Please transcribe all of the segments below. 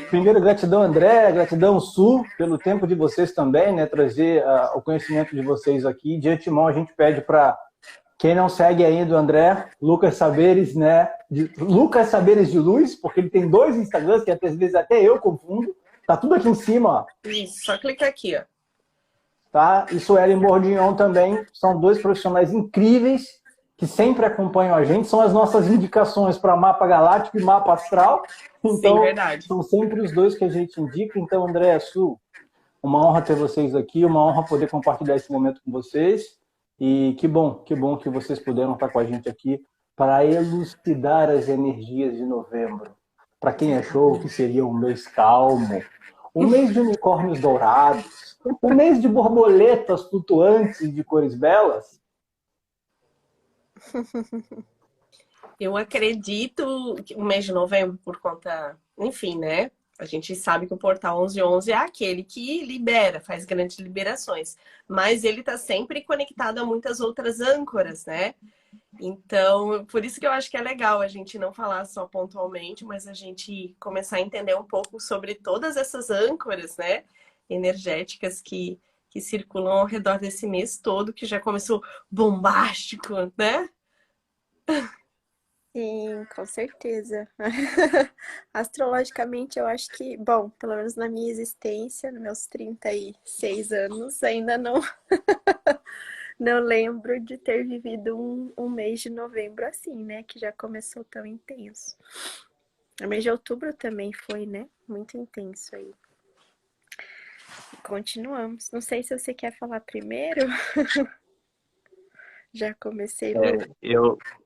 Primeiro, gratidão, André, gratidão, Su, pelo tempo de vocês também, né? Trazer o conhecimento de vocês aqui. De antemão, a gente pede para quem não segue ainda o André, Lucas Saberes, né? Lucas Saberes de Luz, porque ele tem dois Instagrams, que às vezes até eu confundo. Tá tudo aqui em cima, ó. Isso, só clicar aqui, ó. Tá? E Suelen Bordignon também, são dois profissionais incríveis que sempre acompanham a gente, são as nossas indicações para mapa galáctico e mapa astral. Sim, Então, verdade. são sempre os dois que a gente indica. Então, André, Su, uma honra ter vocês aqui, uma honra poder compartilhar esse momento com vocês. E que bom que vocês puderam estar com a gente aqui para elucidar as energias de novembro. Para quem achou que seria um mês calmo, um mês de unicórnios dourados, um mês de borboletas flutuantes e de cores belas. Eu acredito que o mês de novembro, por conta, enfim, né? A gente sabe que o Portal 1111 é aquele que libera, faz grandes liberações. Mas ele está sempre conectado a muitas outras âncoras, né? Então, por isso que eu acho que é legal a gente não falar só pontualmente, mas a gente começar a entender um pouco sobre todas essas âncoras, né? Energéticas que circulam ao redor desse mês todo, que já começou bombástico, né? Sim, com certeza. Astrologicamente, eu acho que, bom, pelo menos na minha existência, nos meus 36 anos, ainda não, não lembro de ter vivido um mês de novembro assim, né? Que já começou tão intenso. O mês de outubro também foi, né? Muito intenso aí. Continuamos. Não sei se você quer falar primeiro. Já comecei.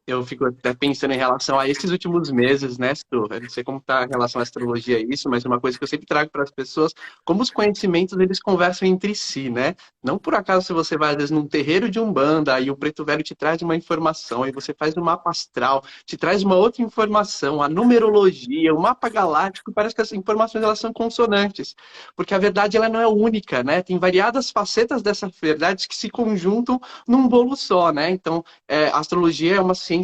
Eu fico até pensando em relação a esses últimos meses, né, Stu? Eu não sei como está em relação à astrologia isso, mas uma coisa que eu sempre trago para as pessoas, como os conhecimentos eles conversam entre si, né? Não por acaso se você vai às vezes num terreiro de Umbanda e o Preto Velho te traz uma informação, aí você faz um mapa astral, te traz uma outra informação, a numerologia, o mapa galáctico, parece que as informações elas são consonantes, porque a verdade ela não é única, né? Tem variadas facetas dessa verdade que se conjuntam num bolo só, né? Então, a astrologia é uma ciência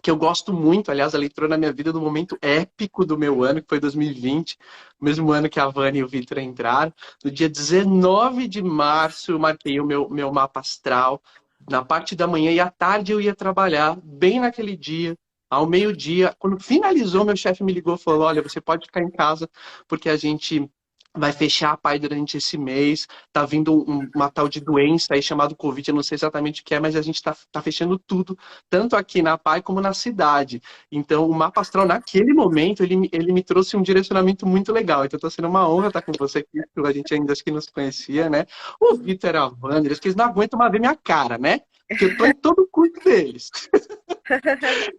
que eu gosto muito, aliás, ela entrou na minha vida no momento épico do meu ano, que foi 2020, o mesmo ano que a Vânia e o Victor entraram. No dia 19 de março, eu marquei o meu mapa astral. Na parte da manhã e à tarde eu ia trabalhar, bem naquele dia, ao meio-dia. Quando finalizou, meu chefe me ligou e falou: olha, você pode ficar em casa, porque a gente vai fechar a PAI durante esse mês, tá vindo uma tal de doença aí chamada Covid, eu não sei exatamente o que é, mas a gente tá fechando tudo, tanto aqui na PAI como na cidade. Então, o mapa astral, naquele momento, ele me trouxe um direcionamento muito legal. Então, tá sendo uma honra estar com você aqui, a gente ainda acho que não se conhecia, né? O Vitor e a Wander, acho que eles não aguentam mais ver minha cara, né? Porque eu tô em todo o curso deles.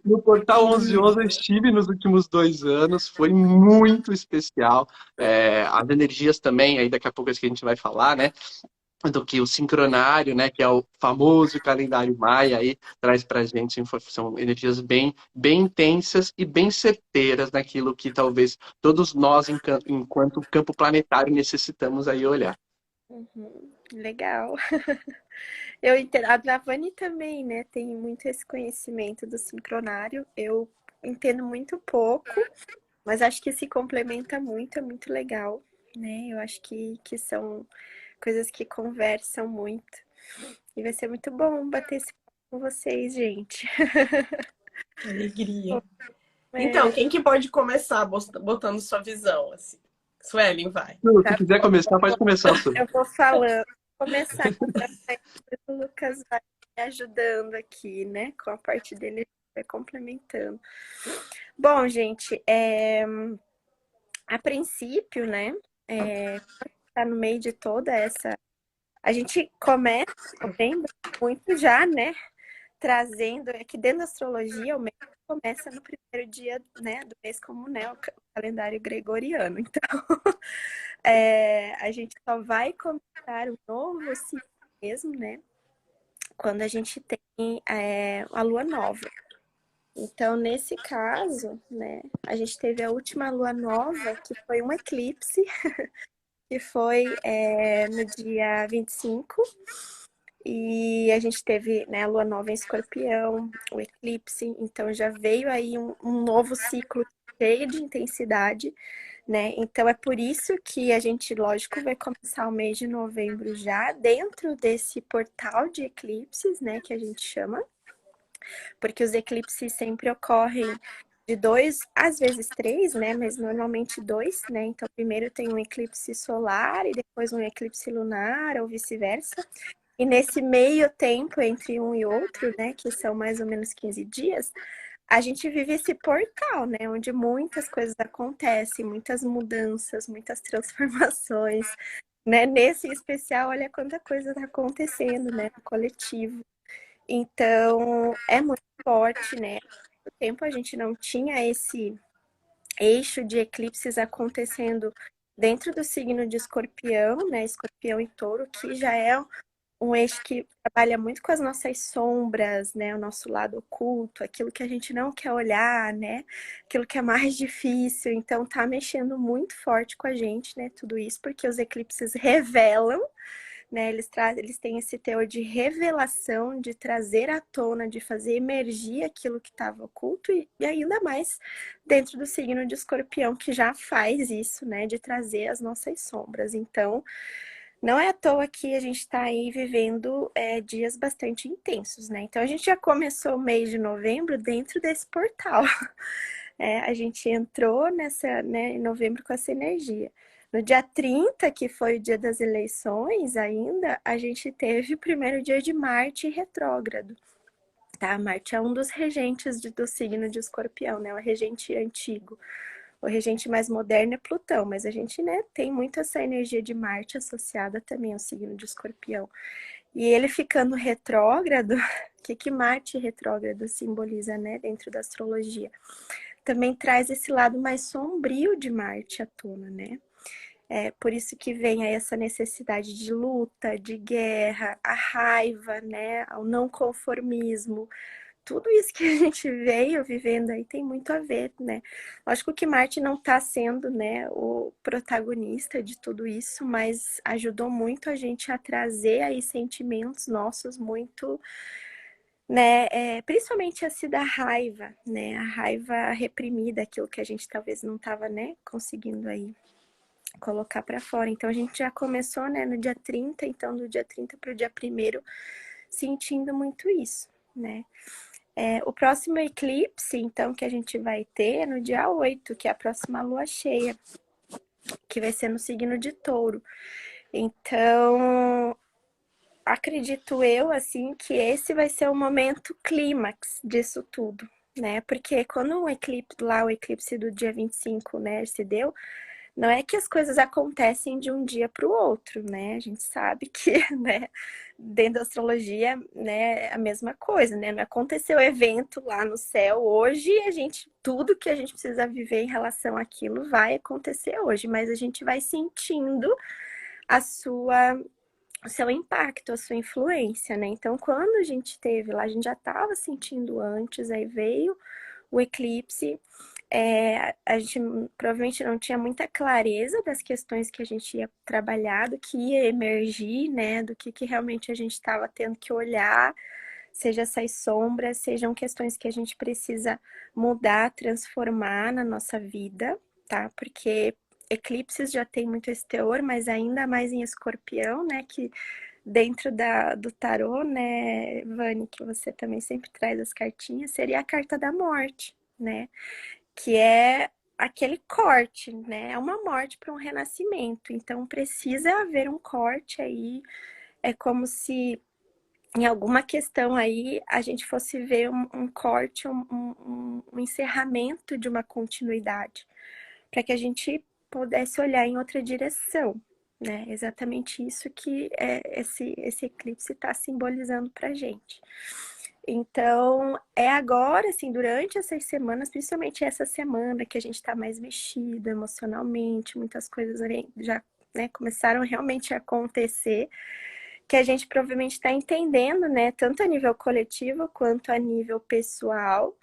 No Portal 1111 eu estive nos últimos 2 anos, foi muito especial. As energias também, aí daqui a pouco é isso que a gente vai falar, né? Do que o sincronário, né? Que é o famoso calendário maia, aí traz pra gente são energias bem intensas e bem certeiras naquilo que talvez todos nós, enquanto campo planetário, necessitamos aí olhar. Uhum, legal. Eu entendo. A Navani também, né, tem muito esse conhecimento do sincronário. Eu entendo muito pouco, mas acho que se complementa muito, é muito legal, né? Eu acho que são coisas que conversam muito. E vai ser muito bom bater esse papo com vocês, gente. Alegria. Então, É, quem que pode começar botando sua visão, assim? Suelen, vai. Se tá quiser bom. começar, pode começar, Su. Eu vou falando. Vou começar então, aí o Lucas vai me ajudando aqui, né? Com a parte dele, vai complementando. Bom, gente, a princípio, né? Tá no meio de toda essa. A gente começa vendo muito já, né? Trazendo aqui dentro da astrologia, o mês começa no primeiro dia, né, do mês comum, né, o calendário gregoriano. Então, a gente só vai começar o novo ciclo mesmo, né, quando a gente tem a lua nova. Então, nesse caso, né, a gente teve a última lua nova, que foi um eclipse, que foi no dia 25. E a gente teve, né, a lua nova em Escorpião, o eclipse, então já veio aí um novo ciclo cheia de intensidade, né? Então é por isso que a gente, lógico, vai começar o mês de novembro já dentro desse portal de eclipses, né, que a gente chama, porque os eclipses sempre ocorrem de 2, às vezes 3, né, mas normalmente 2, né? Então primeiro tem um eclipse solar e depois um eclipse lunar ou vice-versa. E nesse meio tempo entre um e outro, né, que são mais ou menos 15 dias, a gente vive esse portal, né, onde muitas coisas acontecem, muitas mudanças, muitas transformações, né? Nesse especial, olha quanta coisa está acontecendo, né, no coletivo. Então, é muito forte, né? No tempo a gente não tinha esse eixo de eclipses acontecendo dentro do signo de Escorpião, né? Escorpião e Touro, que já é um eixo que trabalha muito com as nossas sombras, né? O nosso lado oculto, aquilo que a gente não quer olhar, né? Aquilo que é mais difícil. Então, tá mexendo muito forte com a gente, né? Tudo isso, porque os eclipses revelam, né? Eles têm esse teor de revelação, de trazer à tona, de fazer emergir aquilo que estava oculto, e ainda mais dentro do signo de Escorpião, que já faz isso, né? De trazer as nossas sombras. Então, não é à toa que a gente está aí vivendo dias bastante intensos, né? Então a gente já começou o mês de novembro dentro desse portal. A gente entrou nessa, né, em novembro com essa energia. No dia 30, que foi o dia das eleições ainda, a gente teve o primeiro dia de Marte retrógrado. Tá? Marte é um dos regentes do signo de Escorpião, né? O regente antigo. O regente mais moderno é Plutão, mas a gente, né, tem muito essa energia de Marte associada também ao signo de Escorpião. E ele ficando retrógrado, o que Marte retrógrado simboliza, né, dentro da astrologia? Também traz esse lado mais sombrio de Marte à tona, né? É por isso que vem aí essa necessidade de luta, de guerra, a raiva, né, ao não conformismo. Tudo isso que a gente veio vivendo aí tem muito a ver, né? Lógico que Marte não está sendo, né, o protagonista de tudo isso, mas ajudou muito a gente a trazer aí sentimentos nossos muito, né, principalmente esse da raiva, né? A raiva reprimida, aquilo que a gente talvez não estava, né, conseguindo aí colocar para fora. Então a gente já começou, né, no dia 30, então do dia 30 para o dia 1º, sentindo muito isso, né? O próximo eclipse, então, que a gente vai ter é no dia 8, que é a próxima lua cheia, que vai ser no signo de Touro. Então, acredito eu, assim, que esse vai ser o momento clímax disso tudo, né? Porque quando o eclipse do dia 25, né, se deu, não é que as coisas acontecem de um dia para o outro, né? A gente sabe que, né, dentro da astrologia, né, é a mesma coisa, né? Não aconteceu evento lá no céu hoje, tudo que a gente precisa viver em relação àquilo vai acontecer hoje, mas a gente vai sentindo o seu impacto, a sua influência, né? Então, quando a gente teve lá, a gente já estava sentindo antes, aí veio o eclipse. A gente provavelmente não tinha muita clareza das questões que a gente ia trabalhar, do que ia emergir, né? Do que realmente a gente estava tendo que olhar, seja essas sombras, sejam questões que a gente precisa mudar, transformar na nossa vida, tá? Porque eclipses já tem muito esse teor, mas ainda mais em Escorpião, né? Que dentro do tarô, né, Vani, que você também sempre traz as cartinhas, seria a carta da morte, né? Que é aquele corte, né? É uma morte para um renascimento. Então precisa haver um corte aí. É como se em alguma questão aí a gente fosse ver um corte, um encerramento de uma continuidade, para que a gente pudesse olhar em outra direção, né? Exatamente isso que esse eclipse está simbolizando para a gente. Então, é agora, assim, durante essas semanas, principalmente essa semana que a gente está mais mexido emocionalmente, muitas coisas já, né, começaram realmente a acontecer, que a gente provavelmente está entendendo, né, tanto a nível coletivo quanto a nível pessoal,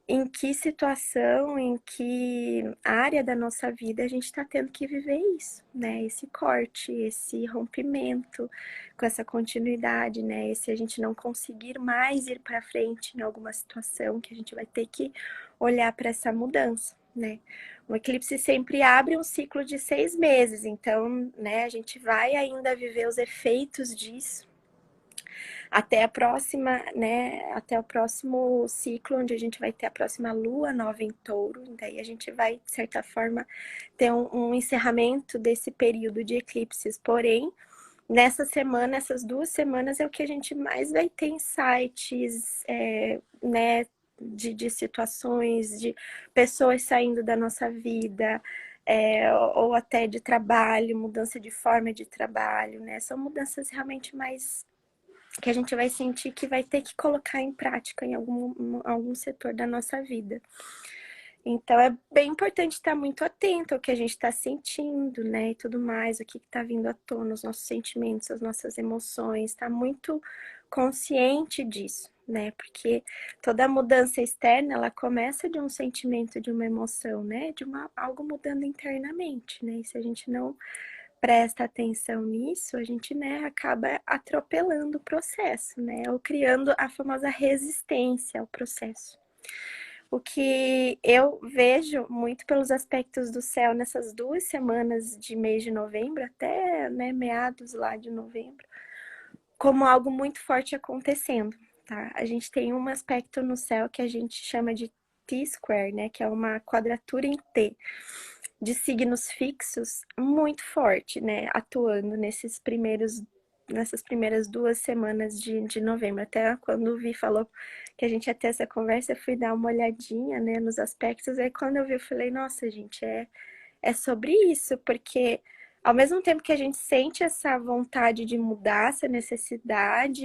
em que situação, em que área da nossa vida a gente está tendo que viver isso, né? Esse corte, esse rompimento com essa continuidade, né? Esse a gente não conseguir mais ir para frente em alguma situação, que a gente vai ter que olhar para essa mudança, né? O eclipse sempre abre um ciclo de 6 meses, então, né, a gente vai ainda viver os efeitos disso até a próxima, né, até o próximo ciclo, onde a gente vai ter a próxima lua nova em Touro, daí a gente vai, de certa forma, ter um encerramento desse período de eclipses, porém, nessa semana, essas 2 semanas é o que a gente mais vai ter insights, né, de situações, de pessoas saindo da nossa vida, ou até de trabalho, mudança de forma de trabalho, né? São mudanças realmente mais que a gente vai sentir que vai ter que colocar em prática em algum setor da nossa vida. Então, é bem importante estar muito atento ao que a gente está sentindo, né, e tudo mais, o que está vindo à tona, os nossos sentimentos, as nossas emoções, estar muito consciente disso, né, porque toda mudança externa, ela começa de um sentimento, de uma emoção, né, de algo mudando internamente, né, e se a gente não presta atenção nisso, a gente, né, acaba atropelando o processo, né, ou criando a famosa resistência ao processo. O que eu vejo muito pelos aspectos do céu nessas 2 semanas de mês de novembro, até, né, meados lá de novembro, como algo muito forte acontecendo, tá? A gente tem um aspecto no céu que a gente chama de T-square, né, que é uma quadratura em T, de signos fixos muito forte, né, atuando nessas primeiras 2 semanas de novembro. Até quando o Vi falou que a gente ia ter essa conversa, eu fui dar uma olhadinha, né, nos aspectos, aí quando eu vi, eu falei, nossa, gente, é sobre isso, porque ao mesmo tempo que a gente sente essa vontade de mudar, essa necessidade,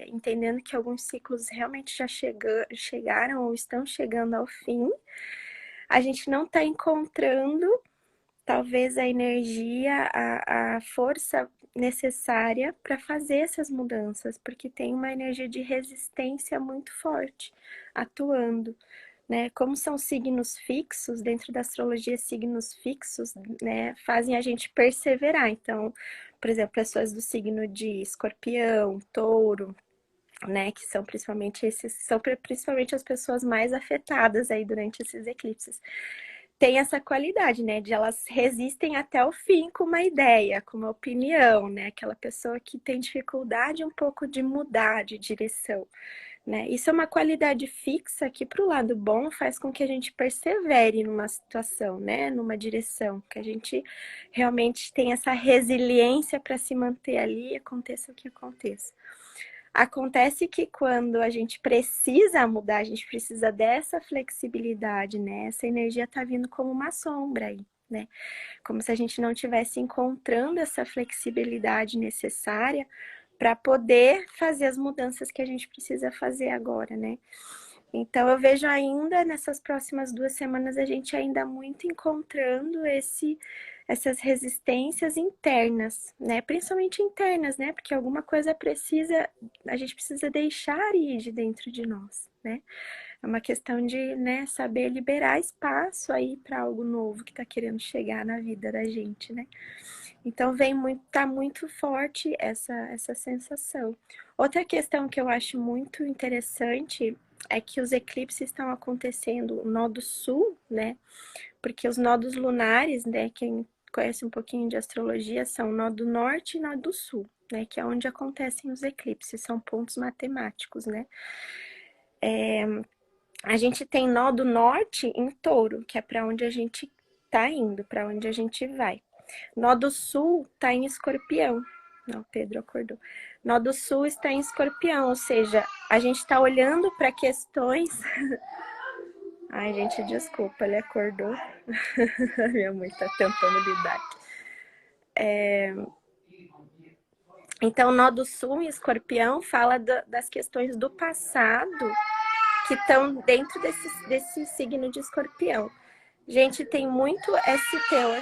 entendendo que alguns ciclos realmente já chegaram ou estão chegando ao fim, a gente não está encontrando talvez a energia, a força necessária para fazer essas mudanças, porque tem uma energia de resistência muito forte atuando, né? Como são signos fixos, dentro da astrologia, signos fixos, né, fazem a gente perseverar. Então, por exemplo, pessoas do signo de Escorpião, Touro, né, que são principalmente as pessoas mais afetadas aí durante esses eclipses, tem essa qualidade, né, de elas resistem até o fim com uma ideia, com uma opinião, né, aquela pessoa que tem dificuldade um pouco de mudar de direção, né. Isso é uma qualidade fixa que, para o lado bom, faz com que a gente persevere numa situação, né, numa direção, que a gente realmente tem essa resiliência para se manter ali, aconteça o que aconteça. Acontece que quando a gente precisa mudar, a gente precisa dessa flexibilidade, né? Essa energia tá vindo como uma sombra aí, né? Como se a gente não estivesse encontrando essa flexibilidade necessária para poder fazer as mudanças que a gente precisa fazer agora, né? Então, eu vejo ainda nessas próximas 2 semanas a gente ainda muito encontrando essas resistências internas, né? Principalmente internas, né? Porque alguma coisa a gente precisa deixar ir de dentro de nós, né? É uma questão de, né, saber liberar espaço aí para algo novo que está querendo chegar na vida da gente, né? Então tá muito forte essa sensação. Outra questão que eu acho muito interessante é que os eclipses estão acontecendo no nó do sul, né? Porque os nodos lunares, né, quem conhece um pouquinho de astrologia, são o nó do norte e nó do sul, né? Que é onde acontecem os eclipses, são pontos matemáticos, né? A gente tem nó do norte em Touro, que é para onde a gente tá indo, para onde a gente vai. Nó do sul tá em Escorpião. Não, Pedro acordou. Nó do sul está em Escorpião, ou seja, a gente está olhando para questões. Ai, gente, desculpa, ele acordou. Minha mãe tá tentando lidar aqui. Então, Nó do sul em Escorpião fala das questões do passado que estão dentro desse signo de Escorpião. Gente, tem muito esse teor.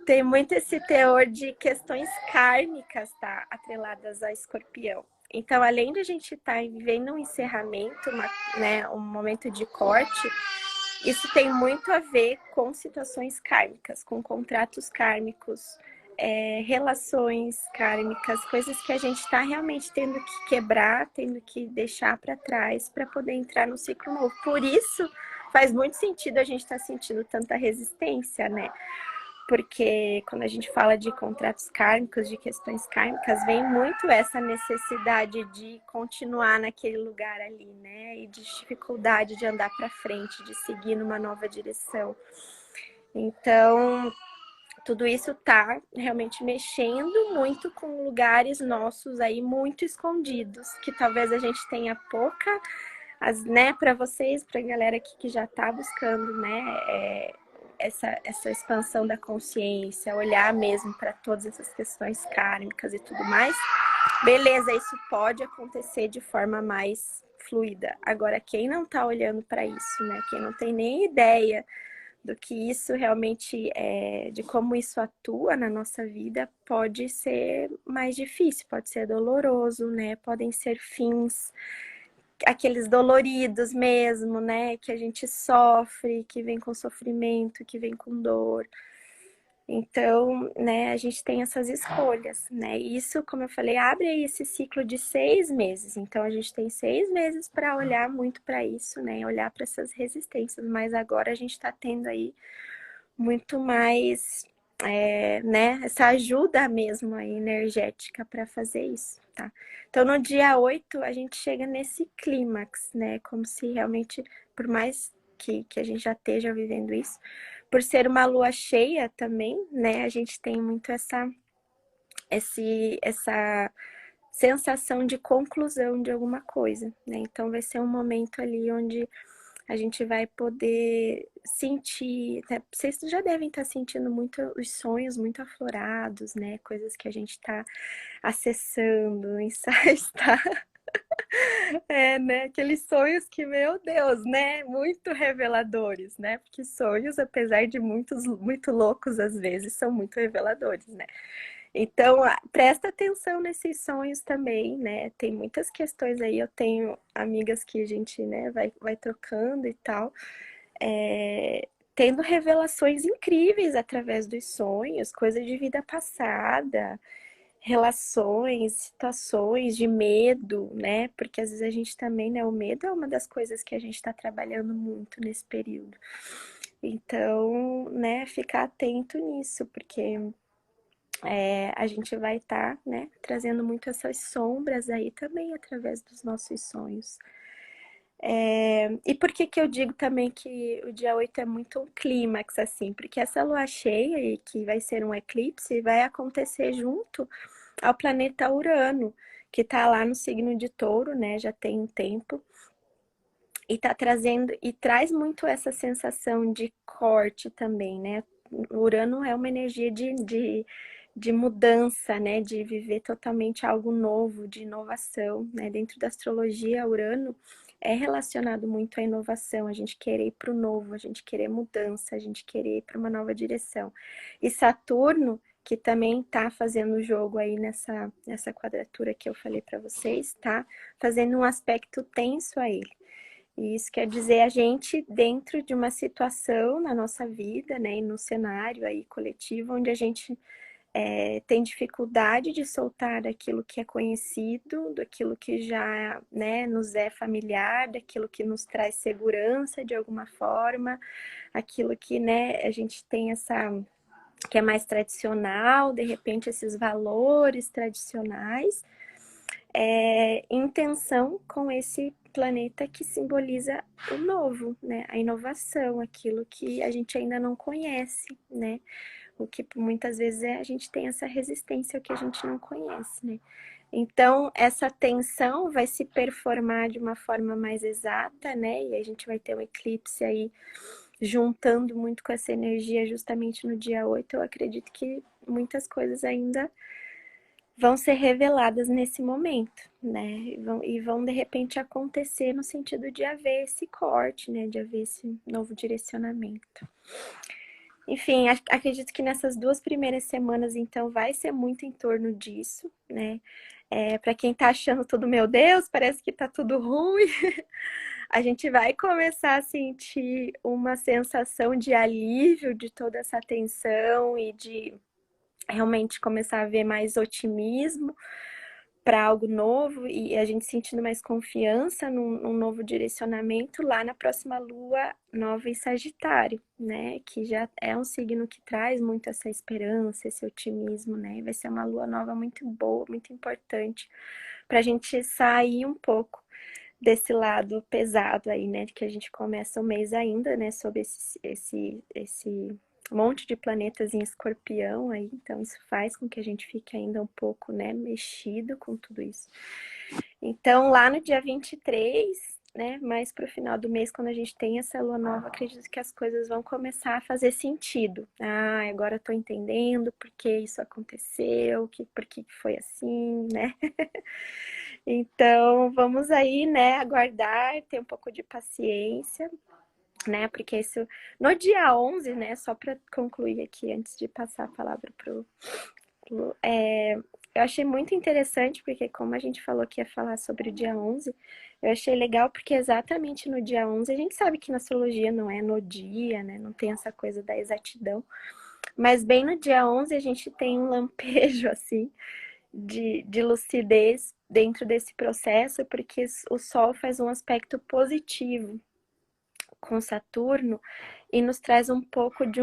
Tem muito esse teor de questões kármicas, tá? Atreladas a Escorpião. Então, além de a gente estar vivendo um encerramento, né, um momento de corte, isso tem muito a ver com situações kármicas, com contratos kármicos, relações kármicas, coisas que a gente está realmente tendo que quebrar, tendo que deixar para trás para poder entrar no ciclo novo. Por isso, faz muito sentido a gente estar sentindo tanta resistência, né? Porque quando a gente fala de contratos kármicos, de questões kármicas, vem muito essa necessidade de continuar naquele lugar ali, né? E de dificuldade de andar para frente, de seguir numa nova direção. Então, tudo isso tá realmente mexendo muito com lugares nossos aí muito escondidos, que talvez a gente tenha pouca, né, para vocês, para a galera aqui que já tá buscando, né, essa expansão da consciência, olhar mesmo para todas essas questões kármicas e tudo mais. Beleza, isso pode acontecer de forma mais fluida. Agora, quem não tá olhando para isso, né, quem não tem nem ideia do que isso realmente é, de como isso atua na nossa vida, pode ser mais difícil, pode ser doloroso, né? Podem ser fins, aqueles doloridos mesmo, né? Que a gente sofre, que vem com sofrimento, que vem com dor. Então, né, a gente tem essas escolhas, né? Isso, como eu falei, abre aí esse ciclo de 6 meses. Então, a gente tem 6 meses para olhar muito para isso, né? Olhar para essas resistências. Mas agora a gente está tendo aí muito mais, né? Essa ajuda mesmo aí energética para fazer isso, tá? Então, no dia 8, a gente chega nesse clímax, né? Como se realmente, por mais que a gente já esteja vivendo isso, por ser uma lua cheia também, né? A gente tem muito essa sensação de conclusão de alguma coisa, né? Então vai ser um momento ali onde a gente vai poder sentir, né? Vocês já devem estar sentindo muito os sonhos muito aflorados, né? Coisas que a gente está acessando, insights, tá? Né? Aqueles sonhos que, meu Deus, né? Muito reveladores, né? Porque sonhos, apesar de muito loucos às vezes, são muito reveladores, né? Então, presta atenção nesses sonhos também, né? Tem muitas questões aí, eu tenho amigas que a gente, né, vai trocando e tal, tendo revelações incríveis através dos sonhos, coisas de vida passada, relações, situações de medo, né? Porque às vezes a gente também, né? O medo é uma das coisas que a gente está trabalhando muito nesse período. Então, né, ficar atento nisso, porque a gente vai estar, né, trazendo muito essas sombras aí também através dos nossos sonhos. E por que eu digo também que o dia 8 é muito um clímax, assim? Porque essa lua cheia, que vai ser um eclipse, vai acontecer junto ao planeta Urano, que está lá no signo de Touro, né? Já tem um tempo. E tá trazendo, e traz muito essa sensação de corte também, né? Urano é uma energia de mudança, né? De viver totalmente algo novo, de inovação, né? Dentro da astrologia, Urano é relacionado muito à inovação, a gente querer ir para o novo, a gente querer mudança, a gente querer ir para uma nova direção. E Saturno, que também tá fazendo o jogo aí nessa quadratura que eu falei para vocês, tá fazendo um aspecto tenso a ele. E isso quer dizer a gente dentro de uma situação na nossa vida, né, e no cenário aí coletivo, onde a gente tem dificuldade de soltar daquilo que é conhecido, daquilo que já, né, nos é familiar, daquilo que nos traz segurança de alguma forma, aquilo que, né, a gente tem que é mais tradicional, de repente esses valores tradicionais, em tensão com esse planeta que simboliza o novo, né? A inovação, aquilo que a gente ainda não conhece, né? O que muitas vezes a gente tem essa resistência ao que a gente não conhece, né? Então, essa tensão vai se performar de uma forma mais exata, né? E a gente vai ter um eclipse aí juntando muito com essa energia justamente no dia 8. Eu acredito que muitas coisas ainda vão ser reveladas nesse momento, né? E vão de repente acontecer no sentido de haver esse corte, né? De haver esse novo direcionamento. Enfim, acredito que nessas 2 primeiras semanas, então, vai ser muito em torno disso, né? Para quem tá achando tudo, meu Deus, parece que tá tudo ruim, a gente vai começar a sentir uma sensação de alívio de toda essa tensão e de realmente começar a ver mais otimismo para algo novo e a gente sentindo mais confiança num novo direcionamento lá na próxima lua nova em Sagitário, né? Que já é um signo que traz muito essa esperança, esse otimismo, né? Vai ser uma lua nova muito boa, muito importante para a gente sair um pouco desse lado pesado aí, né? Que a gente começa o mês ainda, né? Sob esse monte de planetas em Escorpião aí, então isso faz com que a gente fique ainda um pouco, né, mexido com tudo isso. Então, lá no dia 23, né, mais pro final do mês, quando a gente tem essa lua nova, acredito que as coisas vão começar a fazer sentido. Ah, agora eu tô entendendo por que isso aconteceu, por que foi assim, né? Então, vamos aí, né, aguardar, ter um pouco de paciência, né? Porque isso no dia 11, né, só para concluir aqui antes de passar a palavra pro eu achei muito interessante porque como a gente falou que ia falar sobre o dia 11, eu achei legal porque exatamente no dia 11 a gente sabe que na astrologia não é no dia, né? Não tem essa coisa da exatidão. Mas bem no dia 11 a gente tem um lampejo assim de lucidez dentro desse processo, porque o Sol faz um aspecto positivo com Saturno e nos traz um pouco de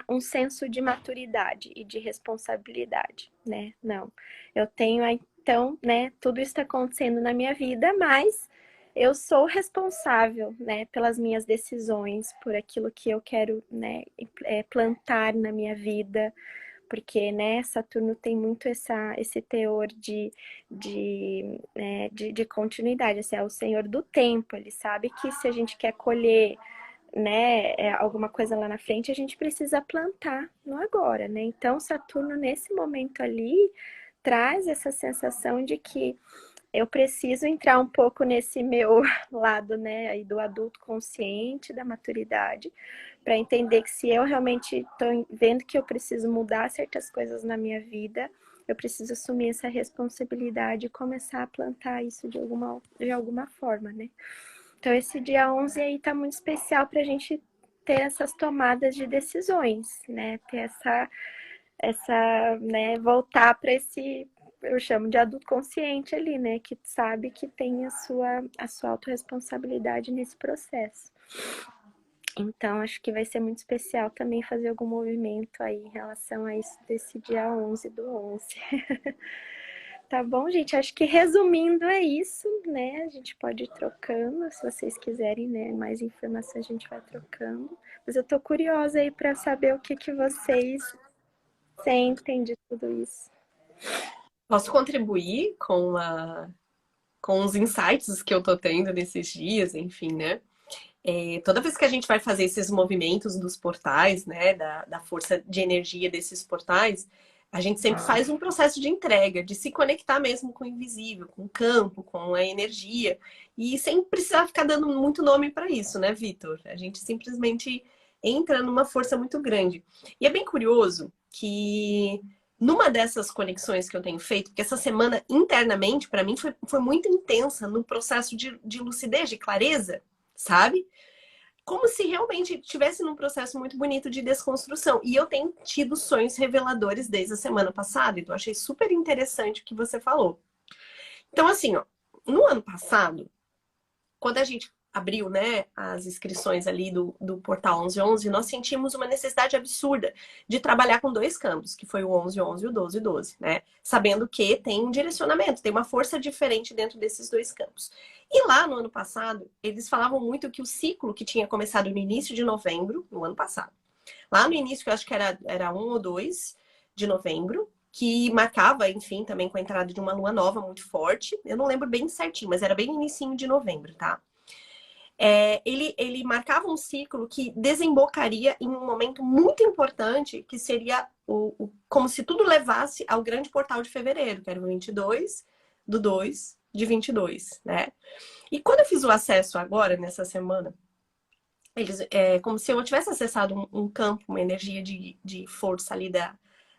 um senso de maturidade e de responsabilidade, né? Não, eu tenho então, né? Tudo isso está acontecendo na minha vida, mas eu sou responsável, né? Pelas minhas decisões, por aquilo que eu quero, né? Plantar na minha vida, porque, né? Saturno tem muito esse teor de continuidade, assim, é o senhor do tempo, ele sabe que se a gente quer colher, né, alguma coisa lá na frente, a gente precisa plantar no agora, né? Então, Saturno, nesse momento ali, traz essa sensação de que eu preciso entrar um pouco nesse meu lado, né, aí do adulto consciente, da maturidade, para entender que se eu realmente estou vendo que eu preciso mudar certas coisas na minha vida, eu preciso assumir essa responsabilidade e começar a plantar isso de alguma forma, né? Então, esse dia 11 aí tá muito especial para a gente ter essas tomadas de decisões, né? Ter né? Voltar para esse, eu chamo de adulto consciente ali, né? Que sabe que tem a sua autorresponsabilidade nesse processo. Então, acho que vai ser muito especial também fazer algum movimento aí em relação a isso desse dia 11 do 11. Tá bom, gente? Acho que resumindo é isso, né? A gente pode ir trocando, se vocês quiserem, né? Mais informações a gente vai trocando. Mas eu tô curiosa aí para saber o que vocês sentem de tudo isso. Posso contribuir com os insights que eu tô tendo nesses dias, enfim, né? Toda vez que a gente vai fazer esses movimentos dos portais, né? Da força de energia desses portais, a gente sempre faz um processo de entrega, de se conectar mesmo com o invisível, com o campo, com a energia, e sem precisar ficar dando muito nome para isso, né, Vitor? A gente simplesmente entra numa força muito grande. E é bem curioso que numa dessas conexões que eu tenho feito, porque essa semana internamente, para mim, foi muito intensa no processo de lucidez, de clareza, sabe? Como se realmente estivesse num processo muito bonito de desconstrução. E eu tenho tido sonhos reveladores desde a semana passada, então eu achei super interessante o que você falou. Então, assim, ó, no ano passado, quando a gente abriu, né, as inscrições ali do portal 1111, nós sentimos uma necessidade absurda de trabalhar com dois campos, que foi o 1111 e o 1212, né? Sabendo que tem um direcionamento, tem uma força diferente dentro desses dois campos. E lá no ano passado, eles falavam muito que o ciclo que tinha começado no início de novembro, no ano passado, lá no início, que eu acho que era 1 ou 2 de novembro, que marcava, enfim, também com a entrada de uma lua nova muito forte. Eu não lembro bem certinho, mas era bem no inicinho de novembro, tá? Ele marcava um ciclo que desembocaria em um momento muito importante, que seria como se tudo levasse ao grande portal de fevereiro, que era o 22 do 2 de 22, né? E quando eu fiz o acesso agora, nessa semana, como se eu tivesse acessado um campo, uma energia de força ali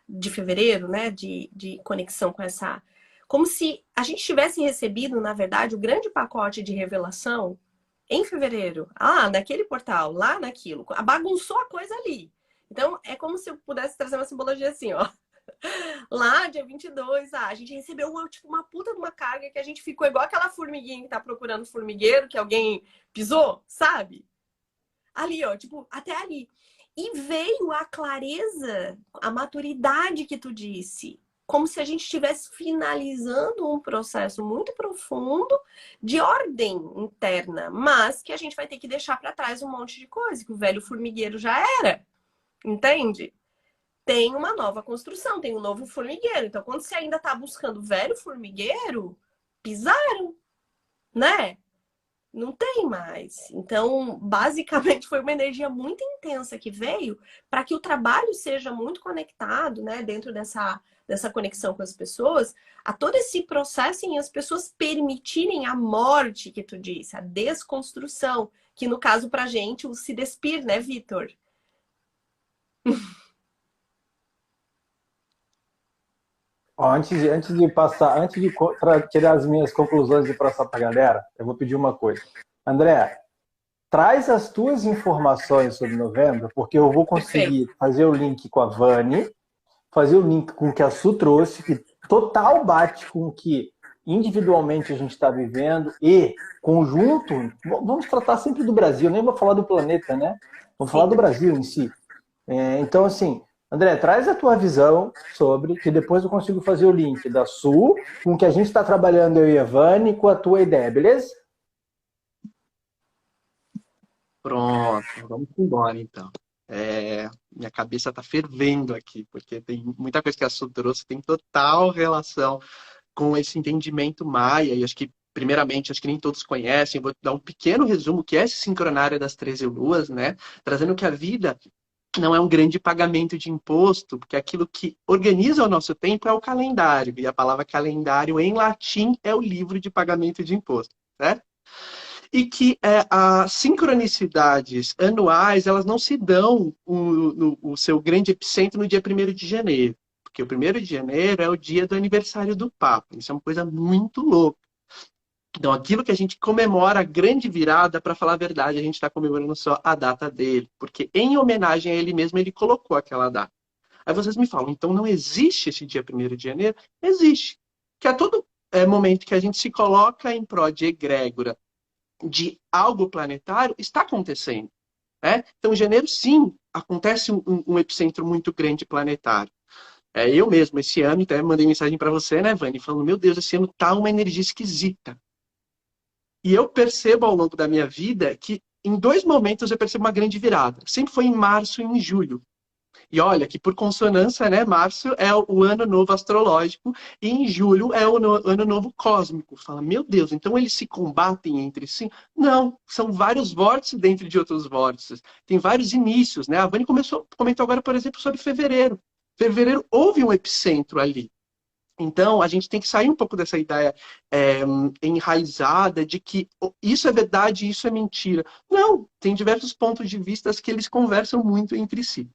de fevereiro, né? De conexão com essa... Como se a gente tivesse recebido, na verdade, o grande pacote de revelação em fevereiro, naquele portal, lá naquilo, bagunçou a coisa ali. Então, é como se eu pudesse trazer uma simbologia assim, ó. Lá, dia 22, a gente recebeu tipo, uma puta de uma carga que a gente ficou igual aquela formiguinha que tá procurando formigueiro, que alguém pisou, sabe? Ali, ó, tipo, até ali. E veio a clareza, a maturidade que tu disse. Como se a gente estivesse finalizando um processo muito profundo de ordem interna, mas que a gente vai ter que deixar para trás um monte de coisa, que o velho formigueiro já era, entende? Tem uma nova construção, tem um novo formigueiro. Então, quando você ainda está buscando o velho formigueiro, pisaram, né? Não tem mais. Então, basicamente, foi uma energia muito intensa que veio para que o trabalho seja muito conectado, né? Dentro dessa conexão com as pessoas, a todo esse processo em as pessoas permitirem a morte que tu disse, a desconstrução, que no caso pra gente, o se despir, né, Vitor? Ó, antes de passar, tirar as minhas conclusões e passar para a galera, eu vou pedir uma coisa. André, traz as tuas informações sobre novembro, porque eu vou conseguir fazer o link com a Vani, fazer o link com o que a Su trouxe, que total bate com o que individualmente a gente está vivendo e conjunto, vamos tratar sempre do Brasil, nem vou falar do planeta, né? Vamos falar do Brasil em si. Então, assim, André, traz a tua visão sobre, que depois eu consigo fazer o link da Su, com o que a gente está trabalhando, eu e a Vani, com a tua ideia, beleza? Pronto, vamos embora então. Minha cabeça está fervendo aqui, porque tem muita coisa que a Su trouxe, tem total relação com esse entendimento maia, e acho que, primeiramente, acho que nem todos conhecem, vou dar um pequeno resumo, que é esse sincronário das 13 luas, né? Trazendo que a vida não é um grande pagamento de imposto, porque aquilo que organiza o nosso tempo é o calendário, e a palavra calendário em latim é o livro de pagamento de imposto, né? E que as sincronicidades anuais, elas não se dão o seu grande epicentro no dia 1º de janeiro, porque o 1º de janeiro é o dia do aniversário do Papa, isso é uma coisa muito louca. Então, aquilo que a gente comemora a grande virada, para falar a verdade, a gente está comemorando só a data dele, porque em homenagem a ele mesmo, ele colocou aquela data. Aí vocês me falam, então não existe esse dia 1º de janeiro? Existe. Que a todo momento que a gente se coloca em prol de egrégora, de algo planetário, está acontecendo. Né? Então, em janeiro, sim, acontece um epicentro muito grande planetário. Eu mesmo, esse ano, até mandei mensagem para você, né, Vani, falando, meu Deus, esse ano tá uma energia esquisita. E eu percebo ao longo da minha vida que em 2 momentos eu percebo uma grande virada. Sempre foi em março e em julho. E olha que por consonância, né, março é o ano novo astrológico e em julho é o ano novo cósmico. Fala, meu Deus, então eles se combatem entre si? Não, são vários vórtices dentro de outros vórtices. Tem vários inícios, né? A Vani comentou agora, por exemplo, sobre fevereiro. Fevereiro houve um epicentro ali. Então, a gente tem que sair um pouco dessa ideia enraizada de que isso é verdade e isso é mentira. Não, tem diversos pontos de vista que eles conversam muito entre si.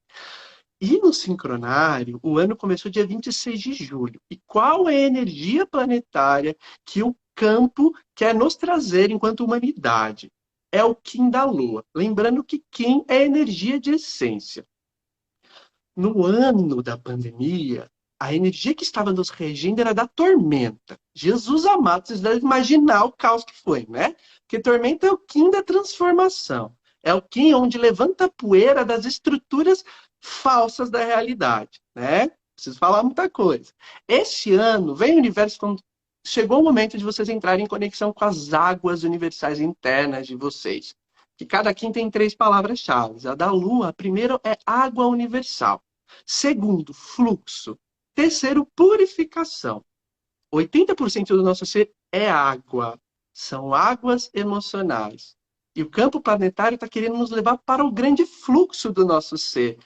E no sincronário, o ano começou dia 26 de julho. E qual é a energia planetária que o campo quer nos trazer enquanto humanidade? É o Kim da Lua. Lembrando que Kim é energia de essência. No ano da pandemia, a energia que estava nos regendo era da tormenta. Jesus amado, vocês devem imaginar o caos que foi, né? Porque tormenta é o Kim da transformação. É o Kim onde levanta a poeira das estruturas falsas da realidade, né? Preciso falar muita coisa. Este ano, vem o universo quando chegou o momento de vocês entrarem em conexão com as águas universais internas de vocês. Que cada Kim tem 3 palavras-chave. A da Lua, primeiro, é água universal. Segundo, fluxo. Terceiro, purificação. 80% do nosso ser é água. São águas emocionais. E o campo planetário está querendo nos levar para o grande fluxo do nosso ser.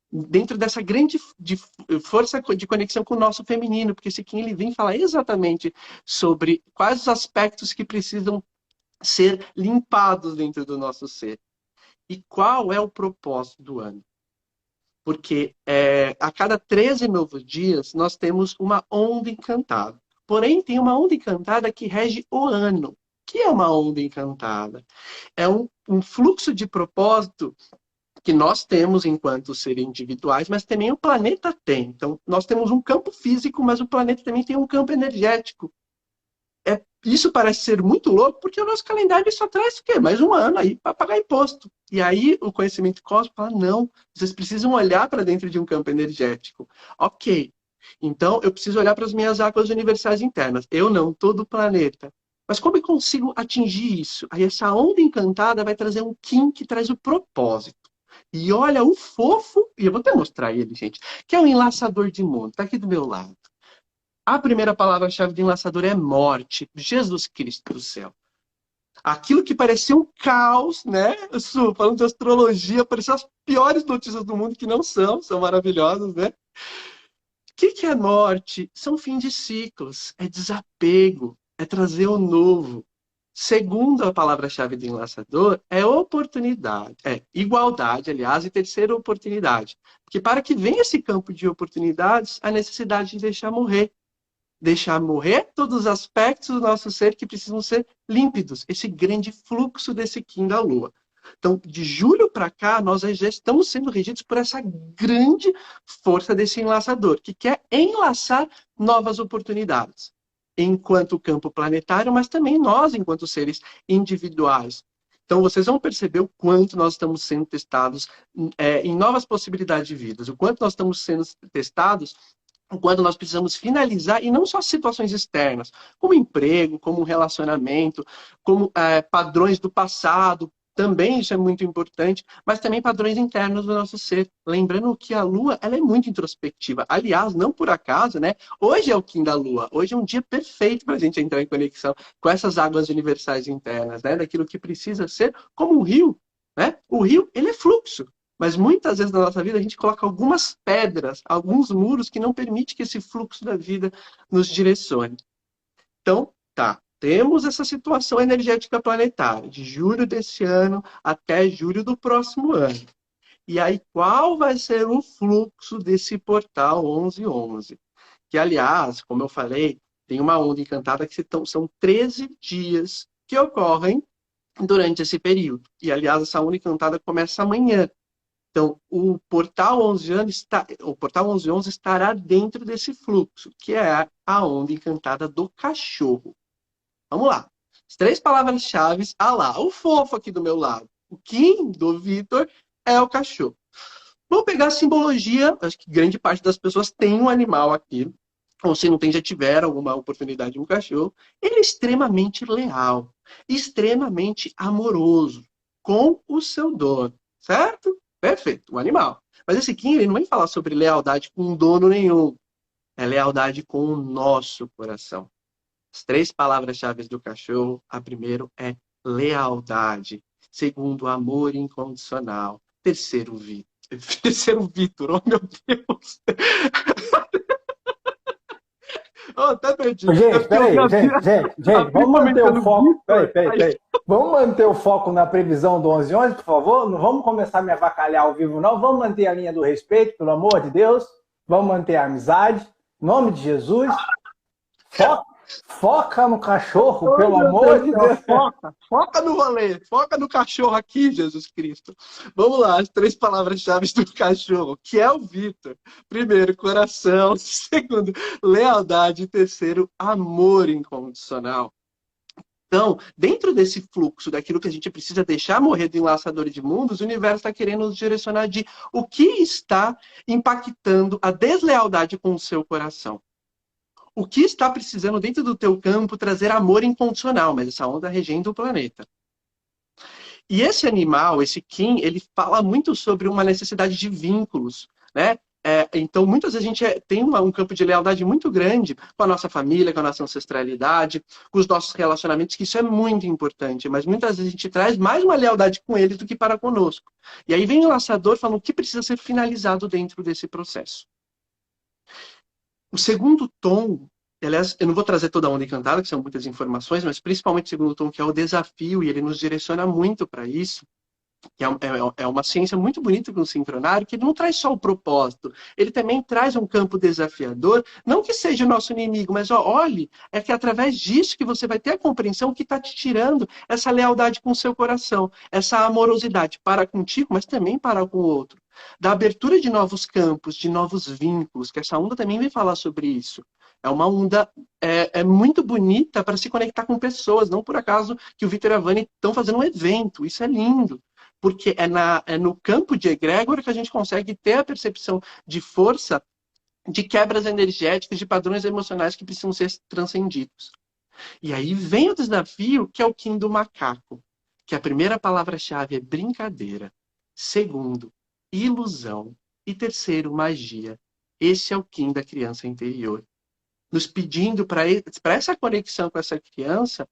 Dentro dessa grande força de conexão com o nosso feminino. Porque esse Kim ele vem falar exatamente sobre quais os aspectos que precisam ser limpados dentro do nosso ser. E qual é o propósito do ano? Porque a cada 13 novos dias nós temos uma onda encantada. Porém, tem uma onda encantada que rege o ano. O que é uma onda encantada? É um fluxo de propósito que nós temos enquanto seres individuais, mas também o planeta tem. Então, nós temos um campo físico, mas o planeta também tem um campo energético. Isso parece ser muito louco, porque o nosso calendário só traz o quê? Mais um ano aí para pagar imposto. E aí o conhecimento cósmico fala, não, vocês precisam olhar para dentro de um campo energético. Ok, então eu preciso olhar para as minhas águas universais internas. Eu não, todo o planeta. Mas como eu consigo atingir isso? Aí essa onda encantada vai trazer um Kim que traz o propósito. E olha o fofo, e eu vou até mostrar ele, gente, que é o enlaçador de mundo. Está aqui do meu lado. A primeira palavra-chave de enlaçador é morte. Jesus Cristo do céu. Aquilo que parecia um caos, né? Falando de astrologia, parecia as piores notícias do mundo, que não são maravilhosas, né? O que é morte? São fim de ciclos, é desapego, é trazer o novo. Segundo a palavra-chave de enlaçador, é oportunidade, é igualdade, aliás, e terceira, oportunidade. Porque para que venha esse campo de oportunidades, a necessidade de deixar morrer todos os aspectos do nosso ser que precisam ser límpidos, esse grande fluxo desse Kim da Lua. Então, de julho para cá, nós já estamos sendo regidos por essa grande força desse enlaçador, que quer enlaçar novas oportunidades, enquanto campo planetário, mas também nós, enquanto seres individuais. Então, vocês vão perceber o quanto nós estamos sendo testados em novas possibilidades de vidas, o quanto nós estamos sendo testados quando nós precisamos finalizar, e não só situações externas, como emprego, como um relacionamento, como padrões do passado, também isso é muito importante, mas também padrões internos do nosso ser. Lembrando que a Lua, ela é muito introspectiva. Aliás, não por acaso, né? Hoje é o Kim da Lua. Hoje é um dia perfeito para a gente entrar em conexão com essas águas universais internas, né? Daquilo que precisa ser como um rio, né? O rio, ele é fluxo. Mas muitas vezes na nossa vida a gente coloca algumas pedras, alguns muros que não permitem que esse fluxo da vida nos direcione. Então, tá. Temos essa situação energética planetária, de julho desse ano até julho do próximo ano. E aí, qual vai ser o fluxo desse portal 1111? Que, aliás, como eu falei, tem uma onda encantada que são 13 dias que ocorrem durante esse período. E, aliás, essa onda encantada começa amanhã. Então, o portal 1111 estará dentro desse fluxo, que é a onda encantada do cachorro. Vamos lá. As 3 palavras-chave. Ah lá, o fofo aqui do meu lado. O Kim do Vitor é o cachorro. Vamos pegar a simbologia. Acho que grande parte das pessoas tem um animal aqui. Ou se não tem, já tiveram alguma oportunidade de um cachorro. Ele é extremamente leal, extremamente amoroso com o seu dono, certo? Perfeito, o animal. Mas esse Kim, ele não vem falar sobre lealdade com um dono nenhum. É lealdade com o nosso coração. As 3 palavras-chave do cachorro, a primeira é lealdade. Segundo, amor incondicional. Terceiro, Vitor. Oh, meu Deus. Oh, tá perdido. Gente, peraí, gente, vamos manter o foco. Peraí. Vamos manter o foco na previsão do 11/11, por favor? Não vamos começar a me avacalhar ao vivo, não. Vamos manter a linha do respeito, pelo amor de Deus. Vamos manter a amizade. Em nome de Jesus. Foca no cachorro, pelo amor de Deus. Foca no rolê, foca no cachorro aqui, Jesus Cristo. Vamos lá, as 3 palavras-chave do cachorro, que é o Vitor. Primeiro, coração. Segundo, lealdade. Terceiro, amor incondicional. Então, dentro desse fluxo daquilo que a gente precisa deixar morrer do enlaçador de mundos, o universo está querendo nos direcionar de o que está impactando a deslealdade com o seu coração. O que está precisando dentro do teu campo trazer amor incondicional, mas essa onda regendo o planeta. E esse animal, esse Kim, ele fala muito sobre uma necessidade de vínculos, né? Então, muitas vezes a gente tem um campo de lealdade muito grande com a nossa família, com a nossa ancestralidade, com os nossos relacionamentos, que isso é muito importante, mas muitas vezes a gente traz mais uma lealdade com eles do que para conosco. E aí vem o laçador falando o que precisa ser finalizado dentro desse processo. O segundo tom, aliás, eu não vou trazer toda a onda encantada, que são muitas informações, mas principalmente o segundo tom, que é o desafio, e ele nos direciona muito para isso, que é uma ciência muito bonita com o sincronário, que ele não traz só o propósito, ele também traz um campo desafiador, não que seja o nosso inimigo, mas olhe, é que através disso que você vai ter a compreensão que está te tirando essa lealdade com o seu coração, essa amorosidade para contigo, mas também para com o outro. Da abertura de novos campos, de novos vínculos, que essa onda também vem falar sobre isso. É uma onda muito bonita para se conectar com pessoas, não por acaso que o Vitor e a Vani estão fazendo um evento, isso é lindo. Porque é no campo de egrégora que a gente consegue ter a percepção de força, de quebras energéticas, de padrões emocionais que precisam ser transcendidos. E aí vem o desafio, que é o Kim do macaco, que a primeira palavra-chave é brincadeira, segundo, ilusão, e terceiro, magia. Esse é o Kim da criança interior. Nos pedindo para essa conexão com essa criança,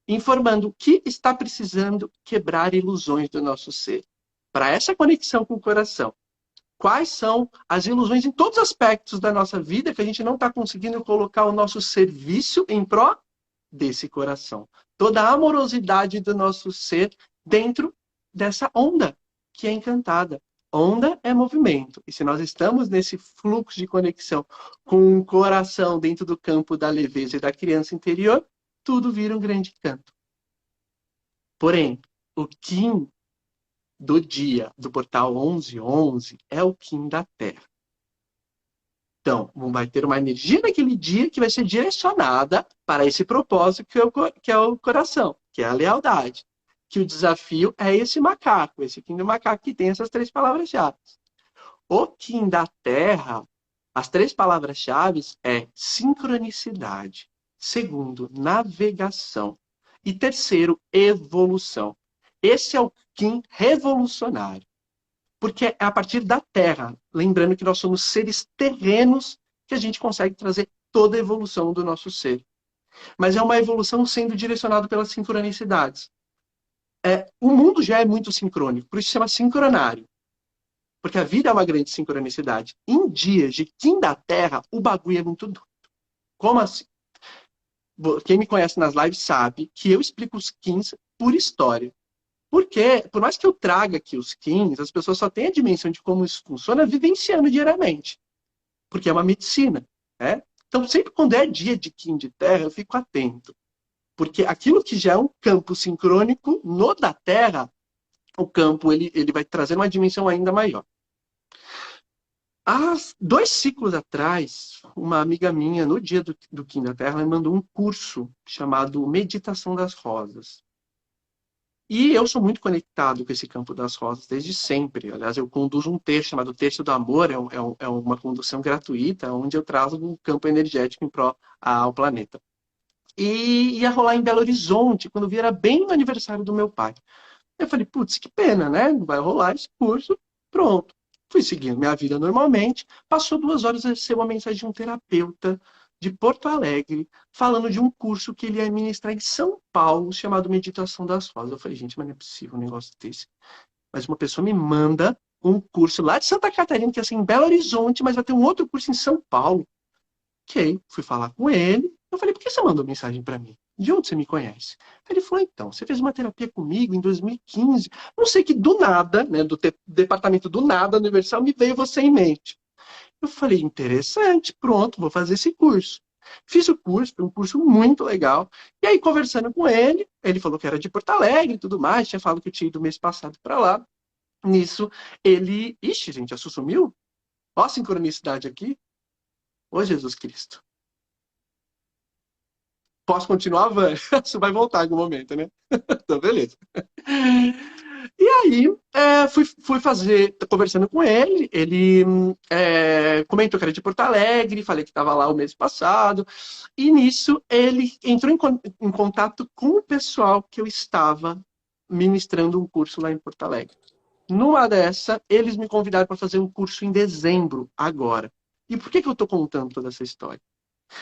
informando o que está precisando quebrar ilusões do nosso ser. Para essa conexão com o coração. Quais são as ilusões em todos os aspectos da nossa vida que a gente não está conseguindo colocar o nosso serviço em pró desse coração. Toda a amorosidade do nosso ser dentro dessa onda que é encantada. Onda é movimento. E se nós estamos nesse fluxo de conexão com o coração dentro do campo da leveza e da criança interior, tudo vira um grande canto. Porém, o Kim do dia do portal 1111 é o Kim da Terra. Então, vai ter uma energia naquele dia que vai ser direcionada para esse propósito que é o coração, que é a lealdade. Que o desafio é esse macaco, esse Kim do macaco que tem essas 3 palavras-chave. O Kim da Terra, as 3 palavras-chave é sincronicidade. Segundo, navegação. E terceiro, evolução. Esse é o Kim revolucionário. Porque é a partir da Terra, lembrando que nós somos seres terrenos, que a gente consegue trazer toda a evolução do nosso ser. Mas é uma evolução sendo direcionada pelas sincronicidades. O mundo já é muito sincrônico, por isso se chama sincronário. Porque a vida é uma grande sincronicidade. Em dias de Kim da Terra, o bagulho é muito doido. Como assim? Quem me conhece nas lives sabe que eu explico os Kins por história. Porque, por mais que eu traga aqui os Kins, as pessoas só têm a dimensão de como isso funciona vivenciando diariamente. Porque é uma medicina. Né? Então, sempre quando é dia de Kim de Terra, eu fico atento. Porque aquilo que já é um campo sincrônico, no da Terra, o campo ele vai trazer uma dimensão ainda maior. Há 2 ciclos atrás, uma amiga minha, no dia do Kim da Terra, me mandou um curso chamado Meditação das Rosas. E eu sou muito conectado com esse campo das rosas desde sempre. Aliás, eu conduzo um terço chamado Terço do Amor, é uma condução gratuita, onde eu trago um campo energético em pró ao planeta. E ia rolar em Belo Horizonte, quando vi era bem no aniversário do meu pai. Eu falei, putz, que pena, né? Não vai rolar esse curso. Pronto. Fui seguindo minha vida normalmente. Passou 2 horas, eu recebi uma mensagem de um terapeuta de Porto Alegre, falando de um curso que ele ia ministrar em São Paulo, chamado Meditação das Rosas. Eu falei, gente, mas não é possível um negócio desse. Mas uma pessoa me manda um curso lá de Santa Catarina, que é assim, em Belo Horizonte, mas vai ter um outro curso em São Paulo. Ok, fui falar com ele. Eu falei, por que você mandou mensagem para mim? De onde você me conhece? Ele falou, então, você fez uma terapia comigo em 2015. Não sei que do nada, né, do departamento do nada universal, me veio você em mente. Eu falei, interessante, pronto, vou fazer esse curso. Fiz o curso, foi um curso muito legal. E aí, conversando com ele, ele falou que era de Porto Alegre e tudo mais, tinha falado que eu tinha ido mês passado para lá. Nisso, ele... Ixi, gente, já sumiu? Ó a sincronicidade aqui. Ô, Jesus Cristo. Posso continuar, Van? Isso vai voltar em algum momento, né? Então, beleza. E aí, fui fazer, conversando com ele, ele comentou que era de Porto Alegre, falei que estava lá o mês passado, e nisso ele entrou em contato com o pessoal que eu estava ministrando um curso lá em Porto Alegre. Numa dessa, eles me convidaram para fazer um curso em dezembro, agora. E por que eu estou contando toda essa história?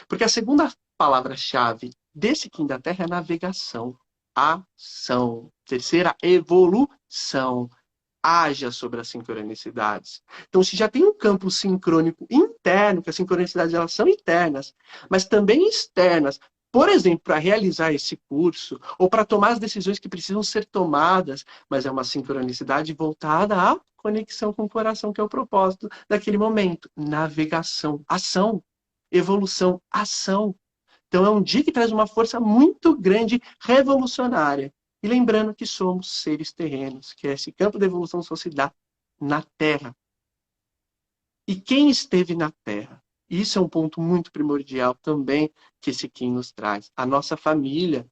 Porque a segunda palavra-chave desse Kim da Terra é navegação, ação. Terceira, evolução. Haja sobre as sincronicidades. Então, se já tem um campo sincrônico interno, que as sincronicidades elas são internas, mas também externas, por exemplo, para realizar esse curso, ou para tomar as decisões que precisam ser tomadas, mas é uma sincronicidade voltada à conexão com o coração, que é o propósito daquele momento. Navegação, ação, evolução, ação. Então é um dia que traz uma força muito grande, revolucionária. E lembrando que somos seres terrenos, que esse campo da evolução só se dá na Terra. E quem esteve na Terra? Isso é um ponto muito primordial também que esse Kim nos traz. A nossa família,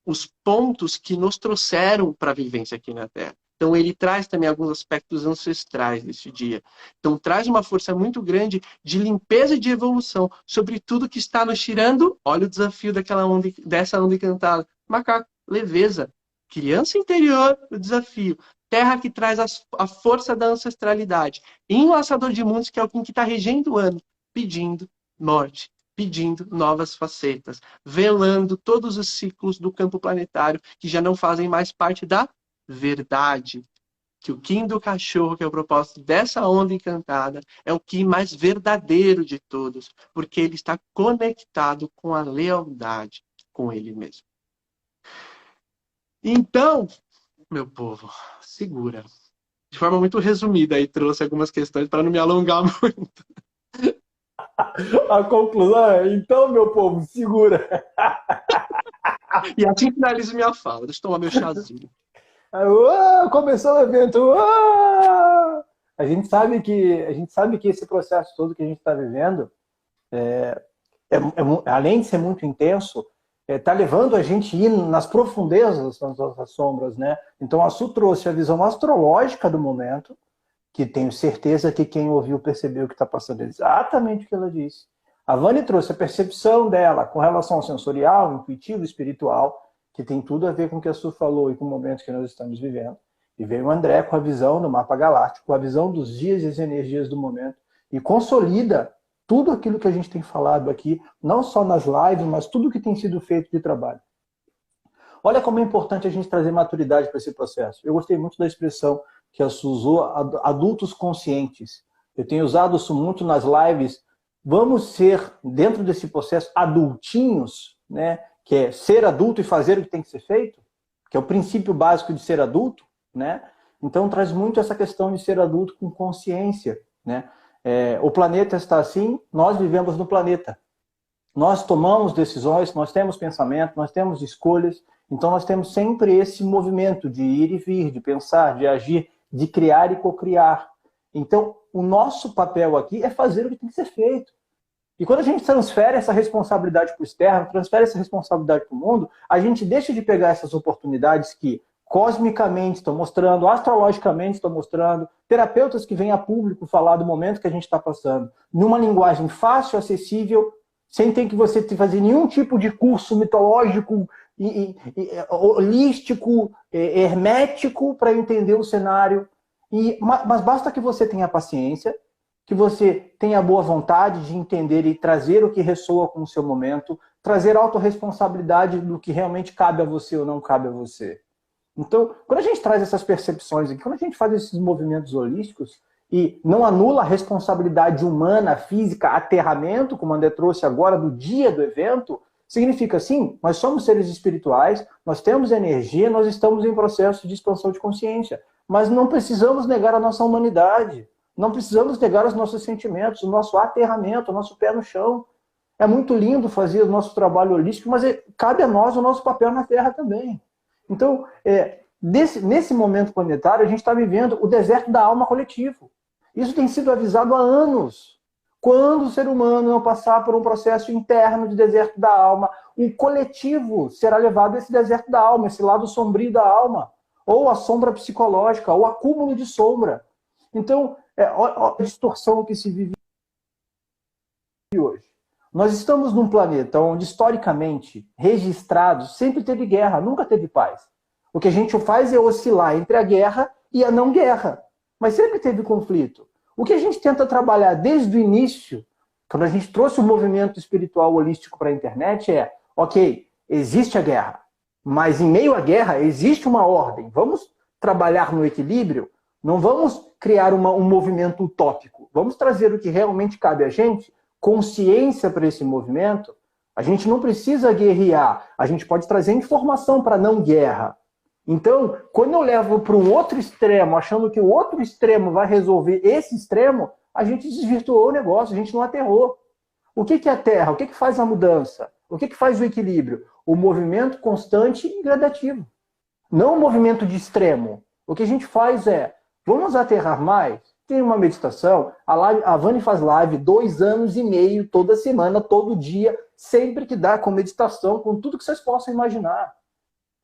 os pontos que nos trouxeram para a vivência aqui na Terra. Então ele traz também alguns aspectos ancestrais desse dia. Então traz uma força muito grande de limpeza e de evolução sobre tudo que está nos tirando. Olha o desafio dessa onda encantada. Macaco, leveza. Criança interior, o desafio. Terra que traz a força da ancestralidade. Enlaçador de mundos, que é o Kim que está regendo o ano, pedindo morte, pedindo novas facetas, velando todos os ciclos do campo planetário que já não fazem mais parte da verdade. Que o Kim do cachorro, que é o propósito dessa onda encantada, é o Kim mais verdadeiro de todos, porque ele está conectado com a lealdade com ele mesmo. Então, meu povo, segura. De forma muito resumida, aí trouxe algumas questões para não me alongar muito. A conclusão é, então, meu povo, segura. E assim finalizo minha fala. Deixa eu tomar meu chazinho. Começou o evento. A gente sabe que esse processo todo que a gente está vivendo, além de ser muito intenso, está levando a gente a ir nas profundezas das nossas sombras, né? Então a Su trouxe a visão astrológica do momento, que tenho certeza que quem ouviu percebeu que está passando exatamente o que ela disse. A Vani trouxe a percepção dela com relação ao sensorial, intuitivo, espiritual, que tem tudo a ver com o que a Su falou e com o momento que nós estamos vivendo. E veio o André com a visão do mapa galáctico, com a visão dos dias e as energias do momento, e consolida tudo aquilo que a gente tem falado aqui, não só nas lives, mas tudo que tem sido feito de trabalho. Olha como é importante a gente trazer maturidade para esse processo. Eu gostei muito da expressão que a Su usou, adultos conscientes. Eu tenho usado isso muito nas lives. Vamos ser, dentro desse processo, adultinhos, né? Que é ser adulto e fazer o que tem que ser feito, que é o princípio básico de ser adulto, né? Então traz muito essa questão de ser adulto com consciência, né? O planeta está assim, nós vivemos no planeta. Nós tomamos decisões, nós temos pensamento, nós temos escolhas, então nós temos sempre esse movimento de ir e vir, de pensar, de agir, de criar e cocriar. Então, o nosso papel aqui é fazer o que tem que ser feito. E quando a gente transfere essa responsabilidade para o externo, transfere essa responsabilidade para o mundo, a gente deixa de pegar essas oportunidades que cosmicamente estão mostrando, astrologicamente estão mostrando, terapeutas que vêm a público falar do momento que a gente está passando, numa linguagem fácil, acessível, sem ter que você fazer nenhum tipo de curso mitológico, holístico, hermético para entender o cenário. Mas basta que você tenha paciência, que você tenha boa vontade de entender e trazer o que ressoa com o seu momento, trazer autorresponsabilidade do que realmente cabe a você ou não cabe a você. Então, quando a gente traz essas percepções aqui, quando a gente faz esses movimentos holísticos e não anula a responsabilidade humana, física, aterramento, como o André trouxe agora do dia do evento, significa sim, nós somos seres espirituais, nós temos energia, nós estamos em processo de expansão de consciência, mas não precisamos negar a nossa humanidade. Não precisamos negar os nossos sentimentos, o nosso aterramento, o nosso pé no chão. É muito lindo fazer o nosso trabalho holístico, mas cabe a nós o nosso papel na Terra também. Então, nesse momento planetário, a gente está vivendo o deserto da alma coletivo. Isso tem sido avisado há anos. Quando o ser humano não passar por um processo interno de deserto da alma, o coletivo será levado a esse deserto da alma, esse lado sombrio da alma, ou a sombra psicológica, ou acúmulo de sombra. Então, a distorção que se vive hoje. Nós estamos num planeta onde, historicamente, registrado, sempre teve guerra, nunca teve paz. O que a gente faz é oscilar entre a guerra e a não guerra. Mas sempre teve conflito. O que a gente tenta trabalhar desde o início, quando a gente trouxe o movimento espiritual holístico para a internet, ok, existe a guerra, mas em meio à guerra existe uma ordem. Vamos trabalhar no equilíbrio? Não vamos criar um movimento utópico. Vamos trazer o que realmente cabe a gente, consciência para esse movimento, A gente não precisa guerrear. A gente pode trazer informação para não guerra. Então, quando eu levo para um outro extremo, achando que o outro extremo vai resolver esse extremo, a gente desvirtuou o negócio, a gente não aterrou. O que é a Terra? O que faz a mudança? O que faz o equilíbrio? O movimento constante e gradativo. Não o movimento de extremo. O que a gente faz é, vamos aterrar mais? Tem uma meditação, a Vani faz live 2 anos e meio, toda semana, todo dia, sempre que dá, com meditação, com tudo que vocês possam imaginar.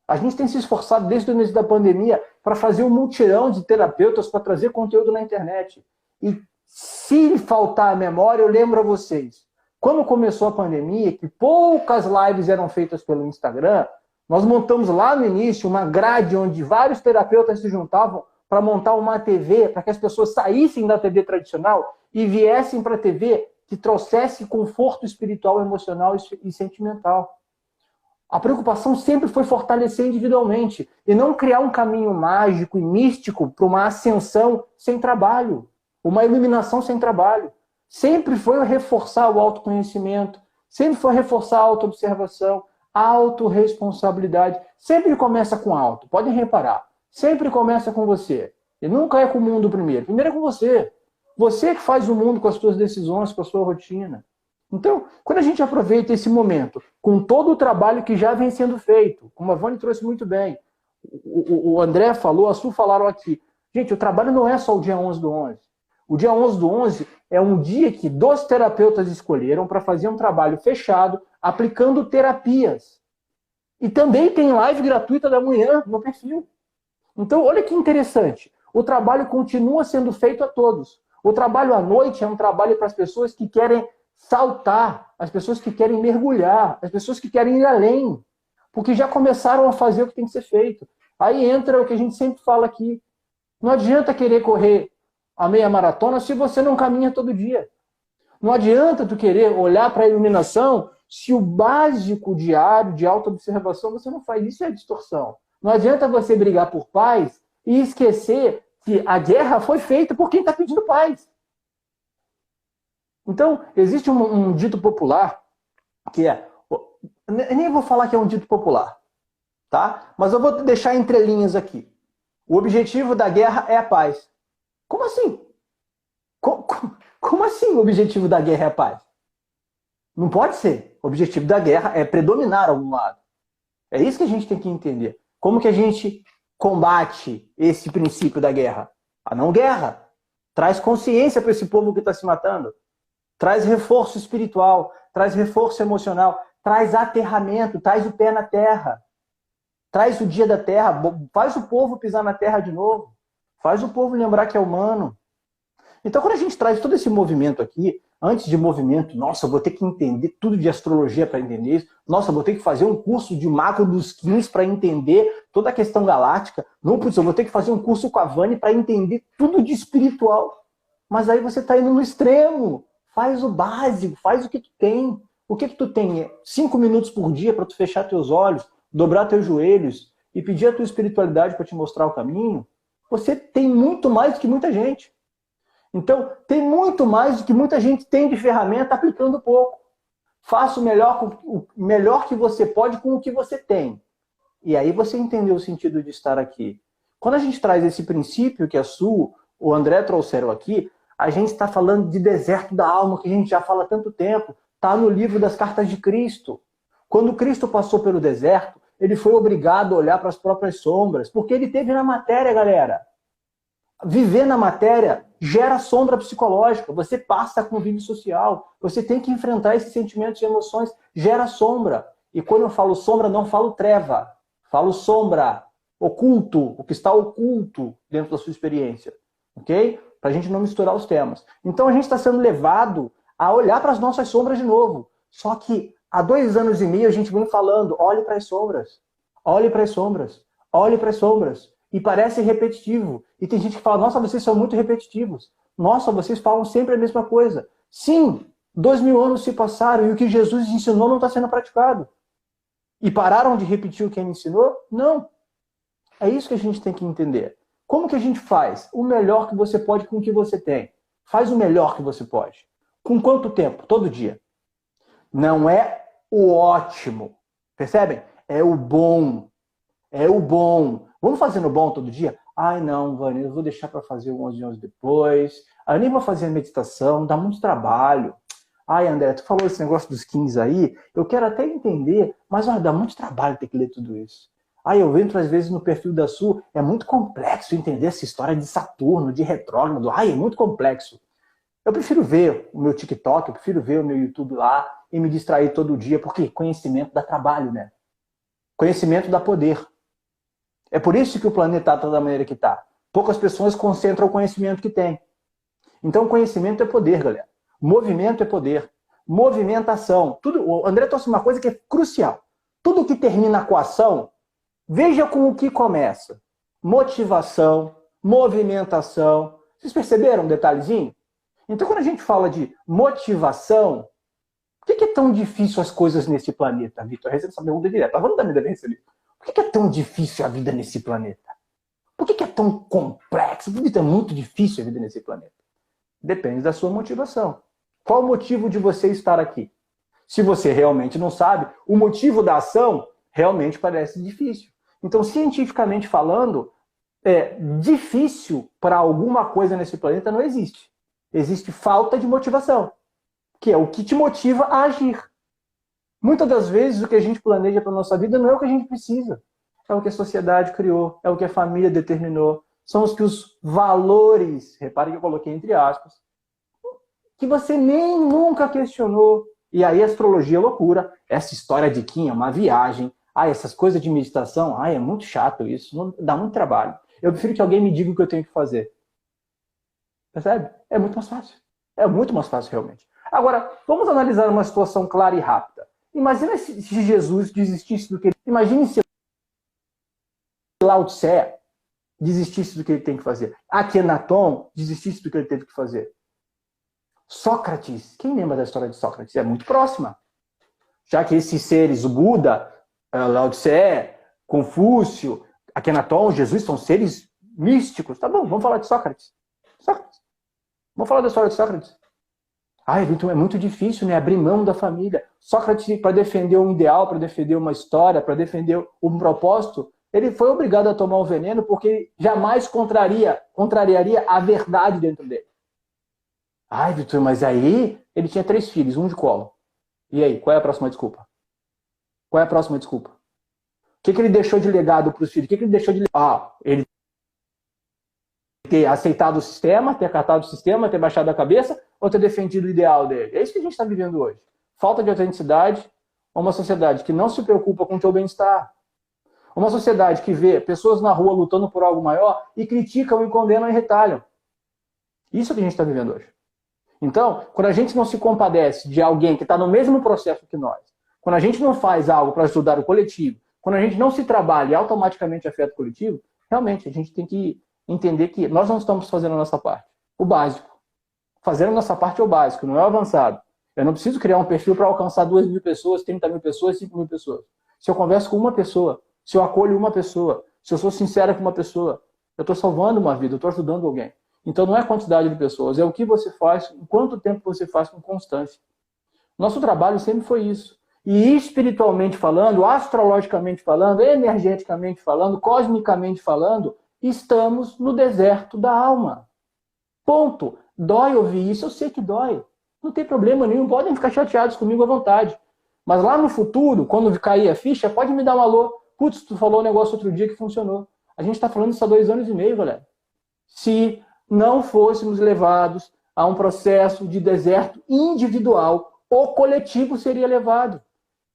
A gente tem se esforçado desde o início da pandemia para fazer um mutirão de terapeutas para trazer conteúdo na internet. E se faltar a memória, eu lembro a vocês. Quando começou a pandemia, que poucas lives eram feitas pelo Instagram, nós montamos lá no início uma grade onde vários terapeutas se juntavam para montar uma TV, para que as pessoas saíssem da TV tradicional e viessem para a TV que trouxesse conforto espiritual, emocional e sentimental. A preocupação sempre foi fortalecer individualmente e não criar um caminho mágico e místico para uma ascensão sem trabalho, uma iluminação sem trabalho. Sempre foi reforçar o autoconhecimento, sempre foi reforçar a autoobservação, a autorresponsabilidade. Sempre começa com auto, podem reparar. Sempre começa com você. E nunca é com o mundo primeiro. Primeiro é com você. Você que faz o mundo com as suas decisões, com a sua rotina. Então, quando a gente aproveita esse momento, com todo o trabalho que já vem sendo feito, como a Vani trouxe muito bem, o André falou, a Su falaram aqui, gente, o trabalho não é só o dia 11/11. O dia 11/11 é um dia que 2 terapeutas escolheram para fazer um trabalho fechado, aplicando terapias. E também tem live gratuita da manhã no perfil. Então, olha que interessante. O trabalho continua sendo feito a todos. O trabalho à noite é um trabalho para as pessoas que querem saltar, as pessoas que querem mergulhar, as pessoas que querem ir além, porque já começaram a fazer o que tem que ser feito. Aí entra o que a gente sempre fala aqui. Não adianta querer correr a meia maratona se você não caminha todo dia. Não adianta tu querer olhar para a iluminação se o básico diário de autoobservação você não faz. Isso é distorção. Não adianta você brigar por paz e esquecer que a guerra foi feita por quem está pedindo paz. Então, existe um dito popular que é... Eu nem vou falar que é um dito popular, tá? Mas eu vou deixar entre linhas aqui. O objetivo da guerra é a paz. Como assim? Como assim o objetivo da guerra é a paz? Não pode ser. O objetivo da guerra é predominar algum lado. É isso que a gente tem que entender. Como que a gente combate esse princípio da guerra? A não guerra. Traz consciência para esse povo que está se matando. Traz reforço espiritual, traz reforço emocional, traz aterramento, traz o pé na terra. Traz o dia da terra, faz o povo pisar na terra de novo. Faz o povo lembrar que é humano. Então, quando a gente traz todo esse movimento aqui, antes de movimento, nossa, eu vou ter que entender tudo de astrologia para entender isso. Nossa, eu vou ter que fazer um curso de macro dos 15 para entender toda a questão galáctica. Não, putz, eu vou ter que fazer um curso com a Vani para entender tudo de espiritual. Mas aí você está indo no extremo. Faz o básico, faz o que tu tem. O que tu tem? 5 minutos por dia para tu fechar teus olhos, dobrar teus joelhos e pedir a tua espiritualidade para te mostrar o caminho. Você tem muito mais do que muita gente. Então, tem muito mais do que muita gente tem de ferramenta aplicando pouco. Faça o melhor que você pode com o que você tem. E aí você entendeu o sentido de estar aqui. Quando a gente traz esse princípio que a Su, o André trouxeram aqui, a gente está falando de deserto da alma, que a gente já fala há tanto tempo. Está no livro das cartas de Cristo. Quando Cristo passou pelo deserto, ele foi obrigado a olhar para as próprias sombras, porque ele teve na matéria, galera. Viver na matéria gera sombra psicológica. Você passa a convívio social. Você tem que enfrentar esses sentimentos e emoções. Gera sombra. E quando eu falo sombra, não falo treva. Falo sombra. Oculto. O que está oculto dentro da sua experiência. Ok? Para a gente não misturar os temas. Então a gente está sendo levado a olhar para as nossas sombras de novo. Só que há 2 anos e meio a gente vem falando, olhe para as sombras. Olhe para as sombras. Olhe para as sombras. E parece repetitivo. E tem gente que fala, nossa, vocês são muito repetitivos. Nossa, vocês falam sempre a mesma coisa. Sim, 2000 anos se passaram e o que Jesus ensinou não está sendo praticado. E pararam de repetir o que ele ensinou? Não. É isso que a gente tem que entender. Como que a gente faz o melhor que você pode com o que você tem? Faz o melhor que você pode. Com quanto tempo? Todo dia. Não é o ótimo. Percebem? É o bom. É o bom. Vamos fazendo bom todo dia? Ai, não, Vânia, eu vou deixar para fazer o 11 depois. Eu nem vou fazer a meditação, dá muito trabalho. Ai, André, tu falou esse negócio dos 15 aí, eu quero até entender, mas olha, dá muito trabalho ter que ler tudo isso. Ai, eu entro às vezes no perfil da Sul, é muito complexo entender essa história de Saturno, de retrógrado. Ai, é muito complexo. Eu prefiro ver o meu TikTok, eu prefiro ver o meu YouTube lá e me distrair todo dia, porque conhecimento dá trabalho, né? Conhecimento dá poder. É por isso que o planeta está da maneira que está. Poucas pessoas concentram o conhecimento que têm. Então, conhecimento é poder, galera. Movimento é poder. Movimentação. Tudo, o André trouxe uma coisa que é crucial. Tudo que termina com ação, veja com o que começa. Motivação, movimentação. Vocês perceberam um detalhezinho? Então, quando a gente fala de motivação, por que é tão difícil as coisas nesse planeta, Vitor? Eu recebo essa pergunta direta. Vamos dar minha receber. Por que é tão difícil a vida nesse planeta? Por que é tão complexo? Por que é muito difícil a vida nesse planeta? Depende da sua motivação. Qual o motivo de você estar aqui? Se você realmente não sabe, o motivo da ação realmente parece difícil. Então, cientificamente falando, difícil para alguma coisa nesse planeta não existe. Existe falta de motivação, que é o que te motiva a agir. Muitas das vezes o que a gente planeja para a nossa vida não é o que a gente precisa. É o que a sociedade criou, é o que a família determinou. São os valores, repare que eu coloquei entre aspas, que você nem nunca questionou. E aí a astrologia é loucura. Essa história de Kim é uma viagem. Essas coisas de meditação, é muito chato isso, não, dá muito trabalho. Eu prefiro que alguém me diga o que eu tenho que fazer. Percebe? É muito mais fácil. É muito mais fácil, realmente. Agora, vamos analisar uma situação clara e rápida. Imagina se Jesus desistisse do que ele... Imagine se Lao Tse desistisse do que ele tem que fazer. Akhenaton desistisse do que ele teve que fazer. Sócrates. Quem lembra da história de Sócrates? É muito próxima. Já que esses seres, o Buda, Lao Tse, Confúcio, Akhenaton, Jesus, são seres místicos. Tá bom, vamos falar de Sócrates. Sócrates. Vamos falar da história de Sócrates. Vitor, é muito difícil, né? Abrir mão da família. Sócrates, para defender um ideal, para defender uma história, para defender um propósito, ele foi obrigado a tomar o veneno porque jamais contrariaria a verdade dentro dele. Vitor, mas aí ele tinha 3 filhos, um de colo. E aí, qual é a próxima desculpa? Qual é a próxima desculpa? O que ele deixou de legado para os filhos? O que ele deixou de... ele ter aceitado o sistema, ter acatado o sistema, ter baixado a cabeça, ou ter defendido o ideal dele? É isso que a gente está vivendo hoje. Falta de autenticidade, uma sociedade que não se preocupa com o teu bem-estar. Uma sociedade que vê pessoas na rua lutando por algo maior e criticam e condenam e retalham. Isso que a gente está vivendo hoje. Então, quando a gente não se compadece de alguém que está no mesmo processo que nós, quando a gente não faz algo para ajudar o coletivo, quando a gente não se trabalha e automaticamente afeta o coletivo, realmente a gente tem que entender que nós não estamos fazendo a nossa parte. O básico. Fazer a nossa parte é o básico, não é o avançado. Eu não preciso criar um perfil para alcançar 2.000 pessoas, 30.000 pessoas, 5.000 pessoas. Se eu converso com uma pessoa, se eu acolho uma pessoa, se eu sou sincero com uma pessoa, eu estou salvando uma vida, eu estou ajudando alguém. Então não é a quantidade de pessoas, é o que você faz, em quanto tempo você faz com constância. Nosso trabalho sempre foi isso. E espiritualmente falando, astrologicamente falando, energeticamente falando, cosmicamente falando, estamos no deserto da alma. Ponto. Dói ouvir isso, eu sei que dói. Não tem problema nenhum, podem ficar chateados comigo à vontade. Mas lá no futuro, quando cair a ficha, pode me dar um alô. Putz, tu falou um negócio outro dia que funcionou. A gente está falando isso há 2 anos e meio, galera. Se não fôssemos levados a um processo de deserto individual, o coletivo seria levado.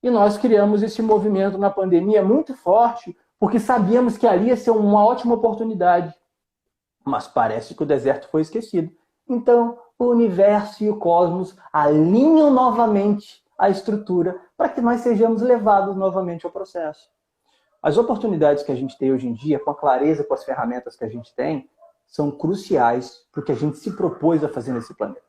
E nós criamos esse movimento na pandemia muito forte, porque sabíamos que ali ia ser uma ótima oportunidade. Mas parece que o deserto foi esquecido. Então, o universo e o cosmos alinham novamente a estrutura para que nós sejamos levados novamente ao processo. As oportunidades que a gente tem hoje em dia, com a clareza, com as ferramentas que a gente tem, são cruciais para o que a gente se propôs a fazer nesse planeta.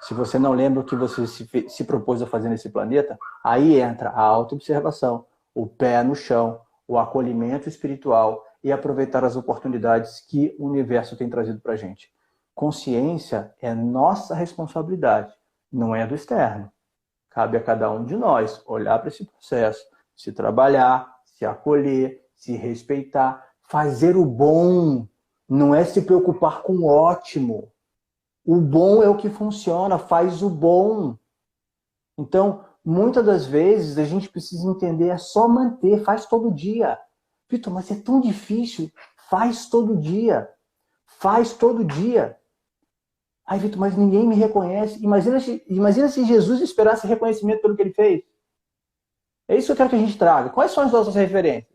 Se você não lembra o que você se propôs a fazer nesse planeta, aí entra a autoobservação, o pé no chão, o acolhimento espiritual e aproveitar as oportunidades que o universo tem trazido para a gente. Consciência é nossa responsabilidade, não é do externo. Cabe a cada um de nós olhar para esse processo, se trabalhar, se acolher, se respeitar, fazer o bom. Não é se preocupar com o ótimo. O bom é o que funciona, faz o bom. Então, muitas das vezes a gente precisa entender, é só manter, faz todo dia. Vitor, mas é tão difícil. Faz todo dia. Faz todo dia. Ai, Vitor, mas ninguém me reconhece. Imagina se Jesus esperasse reconhecimento pelo que ele fez. É isso que eu quero que a gente traga. Quais são as nossas referências?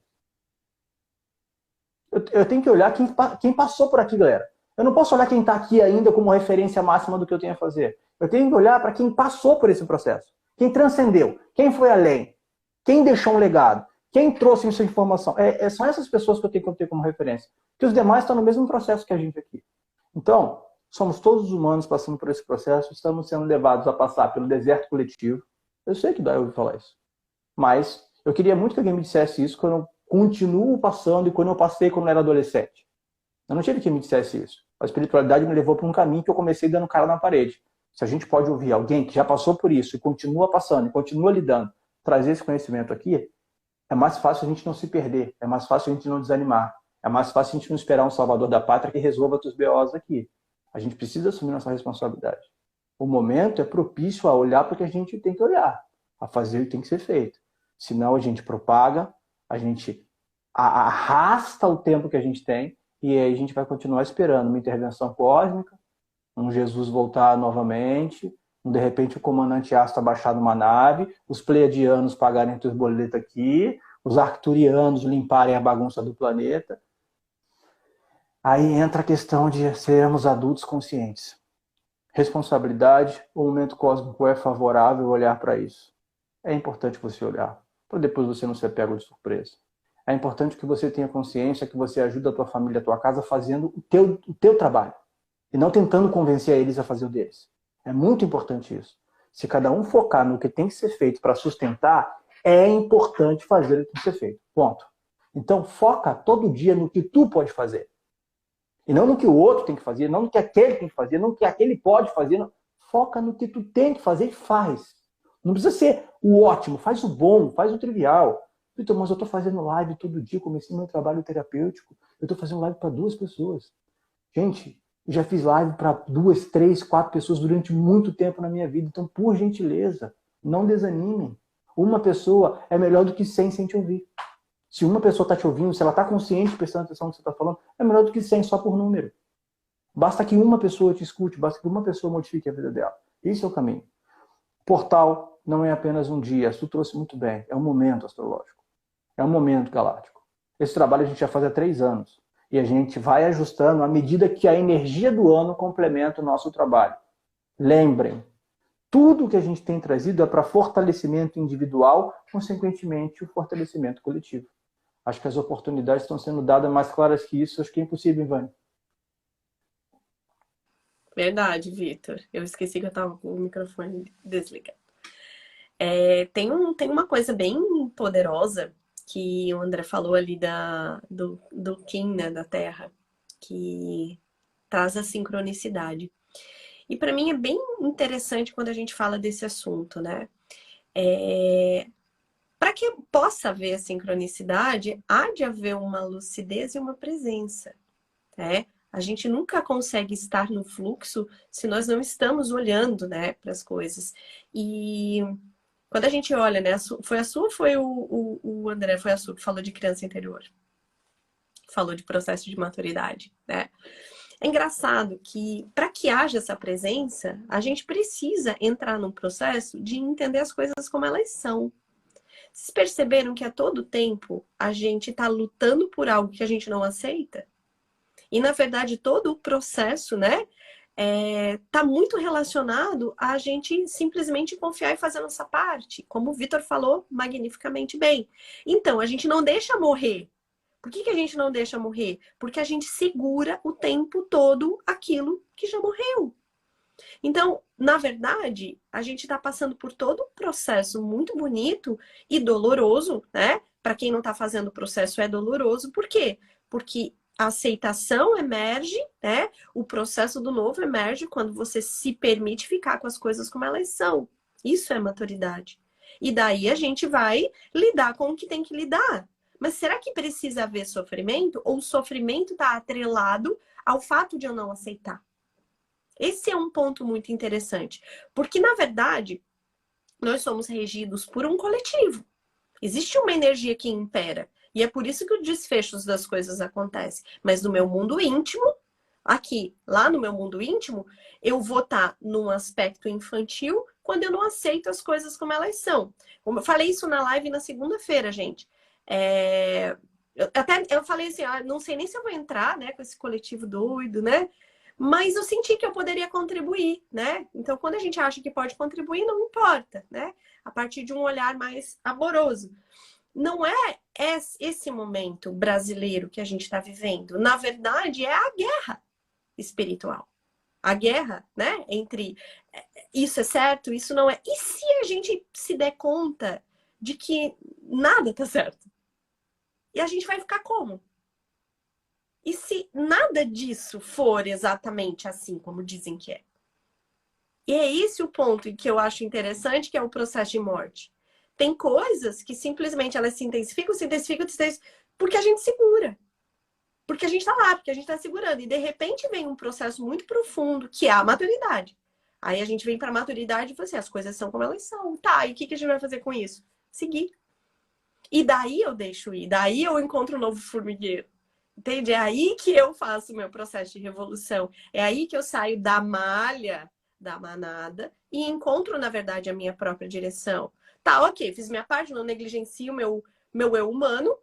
Eu tenho que olhar quem passou por aqui, galera. Eu não posso olhar quem está aqui ainda como referência máxima do que eu tenho a fazer. Eu tenho que olhar para quem passou por esse processo. Quem transcendeu. Quem foi além. Quem deixou um legado. Quem trouxe essa informação. São essas pessoas que eu tenho que ter como referência. Porque os demais estão no mesmo processo que a gente aqui. Então, somos todos humanos passando por esse processo. Estamos sendo levados a passar pelo deserto coletivo. Eu sei que dói ouvir falar isso. Mas eu queria muito que alguém me dissesse isso quando eu continuo passando e quando eu passei quando eu era adolescente. Eu não tive quem me dissesse isso. A espiritualidade me levou para um caminho que eu comecei dando cara na parede. Se a gente pode ouvir alguém que já passou por isso e continua passando, e continua lidando, trazer esse conhecimento aqui, é mais fácil a gente não se perder, é mais fácil a gente não desanimar, é mais fácil a gente não esperar um salvador da pátria que resolva os BOs aqui. A gente precisa assumir nossa responsabilidade. O momento é propício a olhar para o que a gente tem que olhar, a fazer o que tem que ser feito. Senão a gente propaga, a gente arrasta o tempo que a gente tem e aí a gente vai continuar esperando uma intervenção cósmica, um Jesus voltar novamente, de repente o comandante Asta baixar numa nave, os pleiadianos pagarem seus boletos aqui, os arcturianos limparem a bagunça do planeta. Aí entra a questão de sermos adultos conscientes. Responsabilidade, o momento cósmico é favorável olhar para isso. É importante você olhar, para depois você não ser pego de surpresa. É importante que você tenha consciência que você ajuda a tua família, a tua casa, fazendo o teu trabalho. E não tentando convencer eles a fazer o deles. É muito importante isso. Se cada um focar no que tem que ser feito para sustentar, é importante fazer o que tem que ser feito. Ponto. Então, foca todo dia no que tu pode fazer. E não no que o outro tem que fazer, não no que aquele tem que fazer, não no que aquele pode fazer. Não. Foca no que tu tem que fazer e faz. Não precisa ser o ótimo, faz o bom, faz o trivial. Vitor, mas eu estou fazendo live todo dia, comecei meu trabalho terapêutico, eu estou fazendo live para 2 pessoas. Gente, eu já fiz live para 2, 3, 4 pessoas durante muito tempo na minha vida. Então, por gentileza, não desanimem. Uma pessoa é melhor do que 100 sem te ouvir. Se uma pessoa está te ouvindo, se ela está consciente, prestando atenção no que você está falando, é melhor do que 100 só por número. Basta que uma pessoa te escute, basta que uma pessoa modifique a vida dela. Esse é o caminho. Portal não é apenas um dia, tu trouxe muito bem, é um momento astrológico. É um momento galáctico. Esse trabalho a gente já faz há 3 anos. E a gente vai ajustando à medida que a energia do ano complementa o nosso trabalho. Lembrem, tudo que a gente tem trazido é para fortalecimento individual, consequentemente o fortalecimento coletivo. Acho que as oportunidades estão sendo dadas mais claras que isso. Acho que é impossível, Ivane. Verdade, Vitor. Eu esqueci que eu estava com o microfone desligado. Tem uma coisa bem poderosa que o André falou ali do Kim, né, da Terra, que traz a sincronicidade. E para mim é bem interessante quando a gente fala desse assunto, né? Para que possa haver a sincronicidade, há de haver uma lucidez e uma presença, né? A gente nunca consegue estar no fluxo se nós não estamos olhando, né, para as coisas. E quando a gente olha, né? Foi a sua ou foi o André? Foi a sua que falou de criança interior. Falou de processo de maturidade, né? É engraçado que, para que haja essa presença, a gente precisa entrar num processo de entender as coisas como elas são. Vocês perceberam que a todo tempo a gente está lutando por algo que a gente não aceita? E, na verdade, todo o processo, né? Tá muito relacionado a gente simplesmente confiar e fazer a nossa parte, como o Vitor falou magnificamente bem. Então, a gente não deixa morrer. Por que a gente não deixa morrer? Porque a gente segura o tempo todo aquilo que já morreu. Então, na verdade, a gente está passando por todo um processo muito bonito e doloroso, né? Para quem não está fazendo o processo é doloroso. Por quê? Porque a aceitação emerge, né? O processo do novo emerge quando você se permite ficar com as coisas como elas são. Isso é maturidade. E daí a gente vai lidar com o que tem que lidar. Mas será que precisa haver sofrimento? Ou o sofrimento está atrelado ao fato de eu não aceitar? Esse é um ponto muito interessante. Porque, na verdade, nós somos regidos por um coletivo. Existe uma energia que impera. E é por isso que os desfechos das coisas acontecem. Mas no meu mundo íntimo, aqui, lá no meu mundo íntimo, eu vou estar num aspecto infantil quando eu não aceito as coisas como elas são. Como eu falei isso na live na segunda-feira, gente. Eu falei assim, não sei nem se eu vou entrar, né, com esse coletivo doido, né? Mas eu senti que eu poderia contribuir, né? Então, quando a gente acha que pode contribuir, não importa, né? A partir de um olhar mais amoroso. Não é esse momento brasileiro que a gente está vivendo. Na verdade, é a guerra espiritual. A guerra, né? Entre isso é certo, isso não é. E se a gente se der conta de que nada tá certo? E a gente vai ficar como? E se nada disso for exatamente assim como dizem que é? E é esse o ponto que eu acho interessante, que é o processo de morte. Tem coisas que simplesmente elas se intensificam, porque a gente segura. Porque a gente tá lá, porque a gente tá segurando. E de repente vem um processo muito profundo, que é a maturidade. Aí a gente vem pra maturidade e fala assim, as coisas são como elas são. Tá, e o que a gente vai fazer com isso? Seguir. E daí eu deixo ir. Daí eu encontro um novo formigueiro. Entende? É aí que eu faço o meu processo de revolução. É aí que eu saio da malha, da manada, e encontro, na verdade, a minha própria direção. Tá, ok, fiz minha parte, não negligencio o meu eu humano,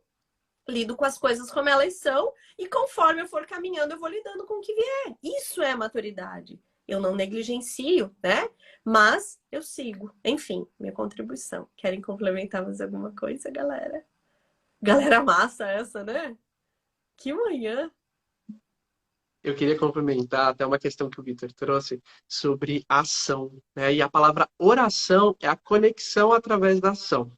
lido com as coisas como elas são, e conforme eu for caminhando, eu vou lidando com o que vier. Isso é maturidade. Eu não negligencio, né? Mas eu sigo. Enfim, minha contribuição. Querem complementar mais alguma coisa, galera? Galera massa essa, né? Que manhã! Eu queria complementar até uma questão que o Vitor trouxe sobre ação, né? E a palavra oração é a conexão através da ação.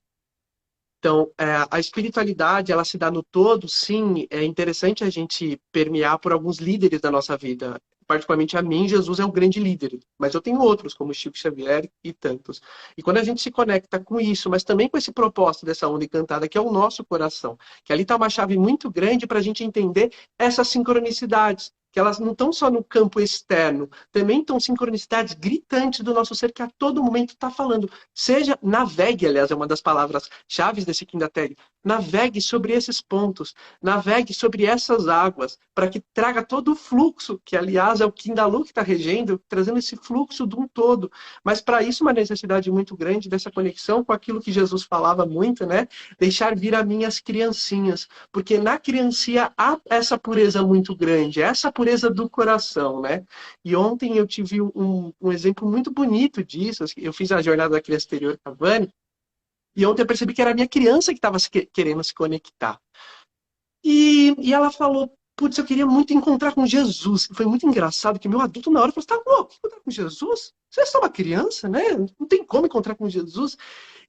Então, a espiritualidade, ela se dá no todo, sim. É interessante a gente permear por alguns líderes da nossa vida. Particularmente a mim, Jesus é um grande líder. Mas eu tenho outros, como Chico Xavier e tantos. E quando a gente se conecta com isso, mas também com esse propósito dessa onda encantada, que é o nosso coração, que ali está uma chave muito grande para a gente entender essas sincronicidades, que elas não estão só no campo externo, também estão sincronicidades gritantes do nosso ser, que a todo momento está falando. Seja, navegue, aliás, é uma das palavras-chave desse quinta tag, navegue sobre esses pontos, navegue sobre essas águas, para que traga todo o fluxo, que aliás é o Kindalu que está regendo, trazendo esse fluxo de um todo. Mas para isso uma necessidade muito grande dessa conexão com aquilo que Jesus falava muito, né? Deixar vir a mim as criancinhas, porque na criancinha há essa pureza muito grande, essa pureza do coração, né? E ontem eu tive um exemplo muito bonito disso. Eu fiz a jornada da criança exterior com a Vani, e ontem eu percebi que era a minha criança que estava querendo se conectar. E ela falou, putz, eu queria muito encontrar com Jesus. Foi muito engraçado que meu adulto na hora falou, você tá louco, encontrar com Jesus? Você é só uma criança, né? Não tem como encontrar com Jesus.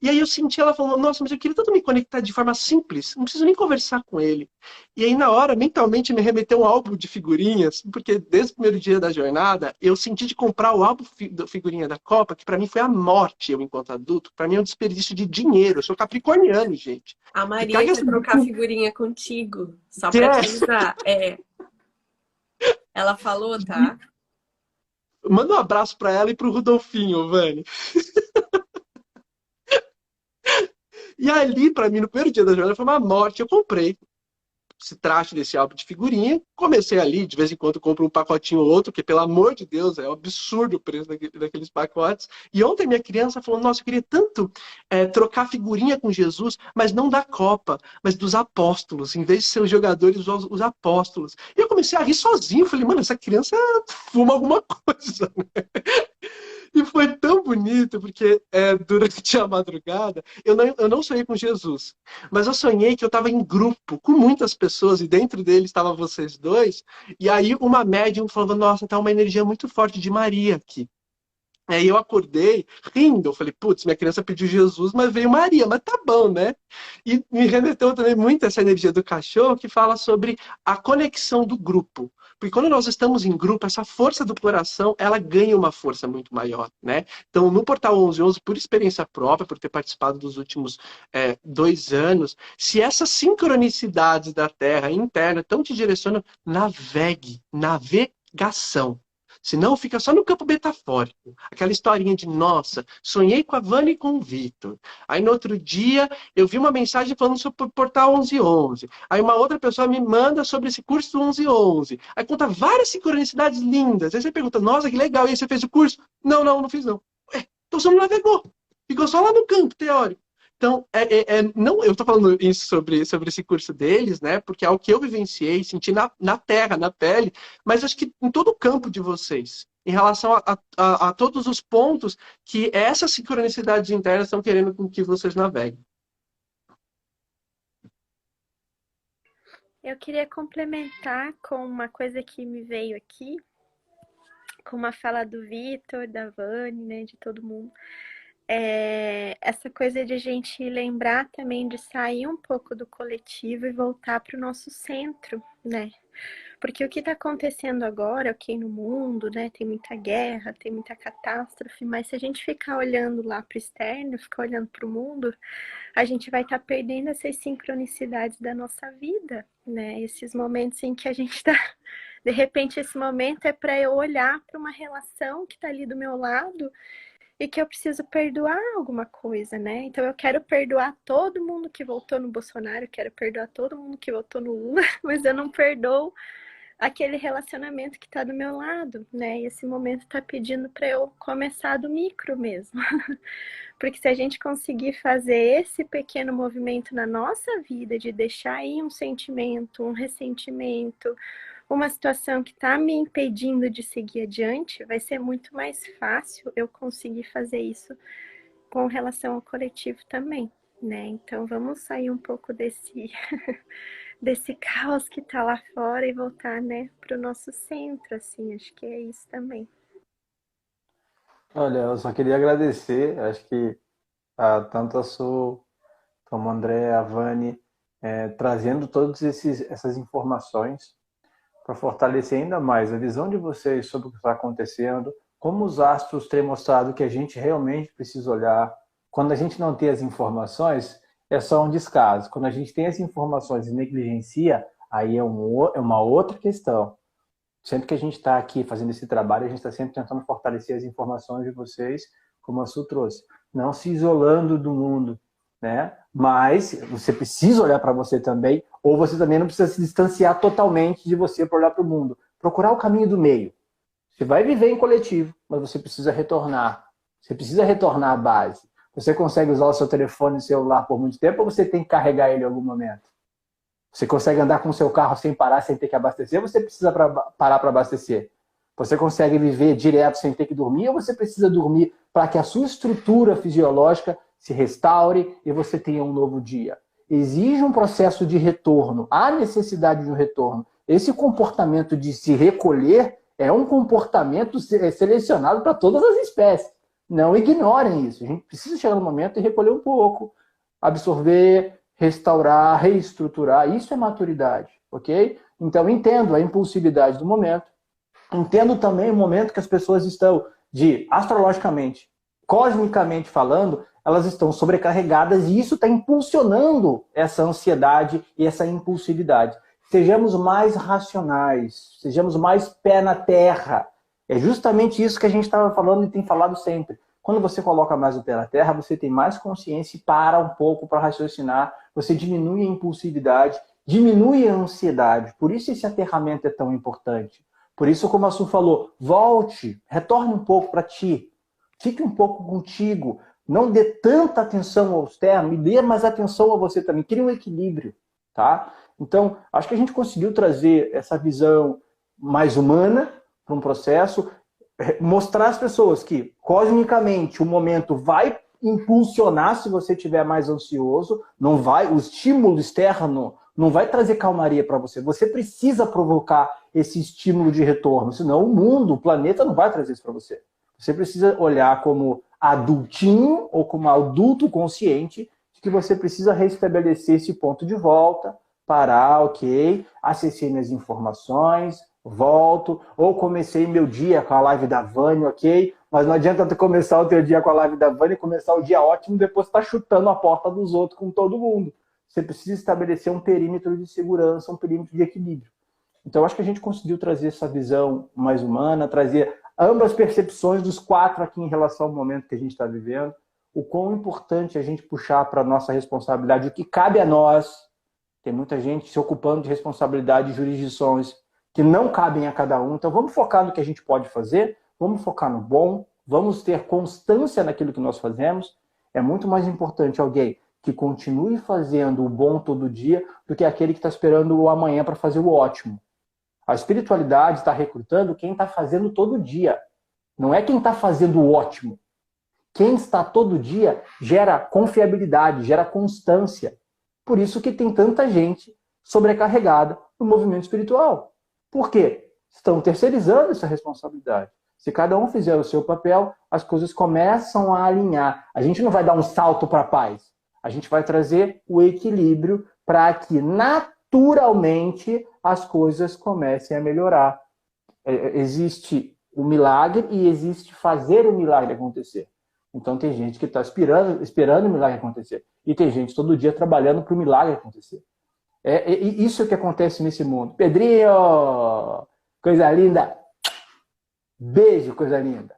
E aí eu senti ela falando, nossa, mas eu queria tanto me conectar de forma simples, não preciso nem conversar com ele. E aí na hora, mentalmente, me remeteu um álbum de figurinhas, porque desde o primeiro dia da jornada, eu senti de comprar o álbum da figurinha da Copa, que para mim foi a morte, eu enquanto adulto. Para mim é um desperdício de dinheiro, eu sou capricorniano, gente. A Maria quer trocar figurinha contigo, só pra te avisar. Ela falou, tá? Manda um abraço para ela e pro Rudolfinho, Vani. E ali, para mim, no primeiro dia da jornada, foi uma morte. Eu comprei esse traste desse álbum de figurinha. Comecei ali, de vez em quando compro um pacotinho ou outro, porque, pelo amor de Deus, é um absurdo o preço daqueles pacotes. E ontem minha criança falou, nossa, eu queria tanto trocar figurinha com Jesus, mas não da Copa, mas dos apóstolos. Em vez de ser os jogadores, os apóstolos. E eu comecei a rir sozinho. Falei, mano, essa criança fuma alguma coisa, né? E foi tão bonito, porque durante a madrugada, eu não sonhei com Jesus, mas eu sonhei que eu estava em grupo, com muitas pessoas, e dentro deles estavam vocês dois, e aí uma médium falava, nossa, tá uma energia muito forte de Maria aqui. Aí eu acordei rindo, eu falei, putz, minha criança pediu Jesus, mas veio Maria, mas tá bom, né? E me remeteu também muito essa energia do cachorro que fala sobre a conexão do grupo. Porque quando nós estamos em grupo, essa força do coração, ela ganha uma força muito maior, né? Então, no Portal 1111, por experiência própria, por ter participado dos últimos 2 anos, se essas sincronicidades da Terra interna estão te direcionando, navegue, navegação. Senão fica só no campo metafórico. Aquela historinha de, nossa, sonhei com a Vânia e com o Vitor. Aí no outro dia eu vi uma mensagem falando sobre o Portal 1111. Aí uma outra pessoa me manda sobre esse curso do 1111. Aí conta várias sincronicidades lindas. Aí você pergunta, nossa, que legal. E aí você fez o curso? Não, não fiz não. Então você não navegou. Ficou só lá no campo teórico. Então, não, eu estou falando isso sobre esse curso deles, né? Porque é o que eu vivenciei, senti na terra, na pele, mas acho que em todo o campo de vocês, em relação a todos os pontos que essas sincronicidades internas estão querendo com que vocês naveguem. Eu queria complementar com uma coisa que me veio aqui, com uma fala do Vitor, da Vani, né, de todo mundo. Essa coisa de a gente lembrar também de sair um pouco do coletivo e voltar para o nosso centro, né? Porque o que está acontecendo agora, ok, no mundo, né? Tem muita guerra, tem muita catástrofe, mas se a gente ficar olhando lá para o externo, ficar olhando para o mundo, a gente vai estar perdendo essas sincronicidades da nossa vida, né? Esses momentos em que a gente está... De repente, esse momento é para eu olhar para uma relação que está ali do meu lado e que eu preciso perdoar alguma coisa, né? Então eu quero perdoar todo mundo que votou no Bolsonaro, eu quero perdoar todo mundo que votou no Lula, mas eu não perdoo aquele relacionamento que está do meu lado, né? E esse momento está pedindo para eu começar do micro mesmo. Porque se a gente conseguir fazer esse pequeno movimento na nossa vida, de deixar aí um sentimento, um ressentimento, uma situação que está me impedindo de seguir adiante, vai ser muito mais fácil eu conseguir fazer isso com relação ao coletivo também, né? Então vamos sair um pouco desse caos que está lá fora e voltar, né, para o nosso centro, assim, acho que é isso também. Olha, eu só queria agradecer, acho que tanto a Su, como o André, a Vani, trazendo todas essas informações para fortalecer ainda mais a visão de vocês sobre o que está acontecendo, como os astros têm mostrado que a gente realmente precisa olhar. Quando a gente não tem as informações, é só um descaso. Quando a gente tem as informações e negligencia, aí é uma outra questão. Sempre que a gente está aqui fazendo esse trabalho, a gente está sempre tentando fortalecer as informações de vocês, como a Su trouxe. Não se isolando do mundo, né? Mas você precisa olhar para você também, ou você também não precisa se distanciar totalmente de você para olhar para o mundo. Procurar o caminho do meio. Você vai viver em coletivo, mas você precisa retornar. Você precisa retornar à base. Você consegue usar o seu telefone e celular por muito tempo, ou você tem que carregar ele em algum momento? Você consegue andar com o seu carro sem parar, sem ter que abastecer, ou você precisa parar para abastecer? Você consegue viver direto sem ter que dormir, ou você precisa dormir para que a sua estrutura fisiológica se restaure e você tenha um novo dia? Exige um processo de retorno, há necessidade de um retorno. Esse comportamento de se recolher é um comportamento selecionado para todas as espécies. Não ignorem isso. A gente precisa chegar no momento e recolher um pouco, absorver, restaurar, reestruturar. Isso é maturidade, ok? Então, entendo a impulsividade do momento. Entendo também o momento que as pessoas estão, astrologicamente, cosmicamente falando, elas estão sobrecarregadas e isso está impulsionando essa ansiedade e essa impulsividade. Sejamos mais racionais, sejamos mais pé na terra. É justamente isso que a gente estava falando e tem falado sempre. Quando você coloca mais o pé na terra, você tem mais consciência e para um pouco para raciocinar, você diminui a impulsividade, diminui a ansiedade. Por isso esse aterramento é tão importante. Por isso, como a Su falou, volte, retorne um pouco para ti, fique um pouco contigo, não dê tanta atenção ao externo, e dê mais atenção a você também, crie um equilíbrio, tá? Então, acho que a gente conseguiu trazer essa visão mais humana para um processo, mostrar às pessoas que, cosmicamente, o momento vai impulsionar se você estiver mais ansioso, não vai, o estímulo externo não vai trazer calmaria para você. Você precisa provocar esse estímulo de retorno, senão o mundo, o planeta não vai trazer isso para você. Você precisa olhar como adultinho ou como adulto consciente de que você precisa restabelecer esse ponto de volta, parar, ok, acessei minhas informações, volto, ou comecei meu dia com a live da Vânia, ok, mas não adianta tu começar o teu dia com a live da Vânia e começar o dia ótimo e depois tá chutando a porta dos outros com todo mundo. Você precisa estabelecer um perímetro de segurança, um perímetro de equilíbrio. Então, acho que a gente conseguiu trazer essa visão mais humana, trazer ambas percepções dos quatro aqui em relação ao momento que a gente está vivendo, o quão importante é a gente puxar para a nossa responsabilidade, o que cabe a nós. Tem muita gente se ocupando de responsabilidade e jurisdições que não cabem a cada um. Então, vamos focar no que a gente pode fazer, vamos focar no bom, vamos ter constância naquilo que nós fazemos. É muito mais importante alguém que continue fazendo o bom todo dia do que aquele que está esperando o amanhã para fazer o ótimo. A espiritualidade está recrutando quem está fazendo todo dia. Não é quem está fazendo o ótimo. Quem está todo dia gera confiabilidade, gera constância. Por isso que tem tanta gente sobrecarregada no movimento espiritual. Por quê? Estão terceirizando essa responsabilidade. Se cada um fizer o seu papel, as coisas começam a alinhar. A gente não vai dar um salto para a paz. A gente vai trazer o equilíbrio para que naturalmente as coisas comecem a melhorar. Existe o milagre e existe fazer o milagre acontecer. Então tem gente que está esperando o milagre acontecer. E tem gente todo dia trabalhando para o milagre acontecer. Isso que acontece nesse mundo. Pedrinho! Coisa linda! Beijo, coisa linda!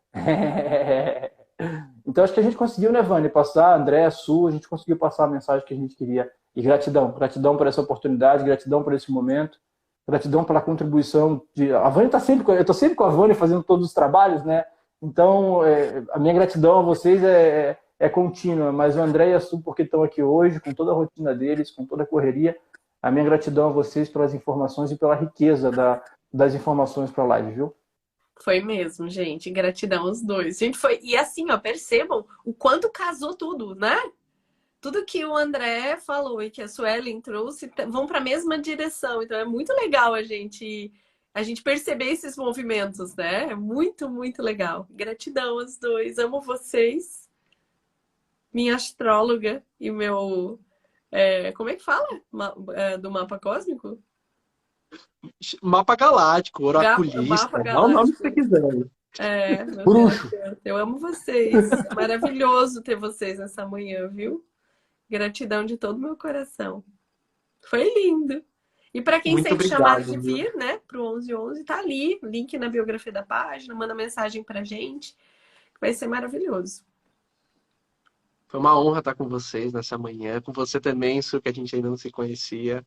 Então acho que a gente conseguiu, né, Vânia, passar, André, Su, a gente conseguiu passar a mensagem que a gente queria. E gratidão. Gratidão por essa oportunidade, gratidão por esse momento, gratidão pela contribuição. A Vânia está sempre... Eu estou sempre com a Vânia fazendo todos os trabalhos, né? Então, a minha gratidão a vocês é contínua, mas o André e a Su, porque estão aqui hoje, com toda a rotina deles, com toda a correria, a minha gratidão a vocês pelas informações e pela riqueza das informações para a live, viu? Foi mesmo, gente. Gratidão aos dois. Gente, foi... E assim, ó, percebam o quanto casou tudo, né? Tudo que o André falou e que a Suelen trouxe vão para a mesma direção. Então é muito legal a gente perceber esses movimentos, né? É muito, muito legal. Gratidão aos dois. Amo vocês. Minha astróloga e meu... como é que fala? Do mapa cósmico? Mapa galáctico, oraculista, Mapa dá o nome que você galáctico. quiser. Meu Bruxo. Deus, eu amo vocês. É maravilhoso ter vocês nessa manhã, viu? Gratidão de todo o meu coração. Foi lindo. E para quem Muito sente chamado obrigado, de viu? vir, né, pro 1111, tá ali, link na biografia da página, manda mensagem pra gente, vai ser maravilhoso. Foi uma honra estar com vocês nessa manhã, com você também, isso que a gente ainda não se conhecia,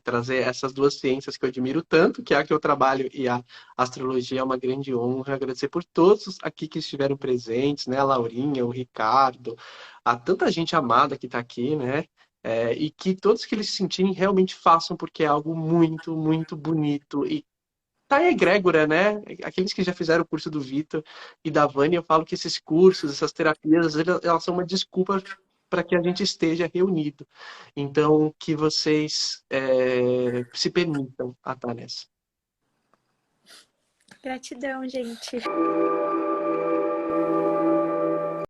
trazer essas duas ciências que eu admiro tanto, que é a que eu trabalho e a astrologia, é uma grande honra. Agradecer por todos aqui que estiveram presentes, né? A Laurinha, o Ricardo, a tanta gente amada que está aqui, né? E que todos que eles se sentirem realmente façam, porque é algo muito, muito bonito e tá em egrégora, né? Aqueles que já fizeram o curso do Vitor e da Vânia, eu falo que esses cursos, essas terapias, elas são uma desculpa para que a gente esteja reunido. Então, que vocês se permitam a estar nessa. Gratidão, gente.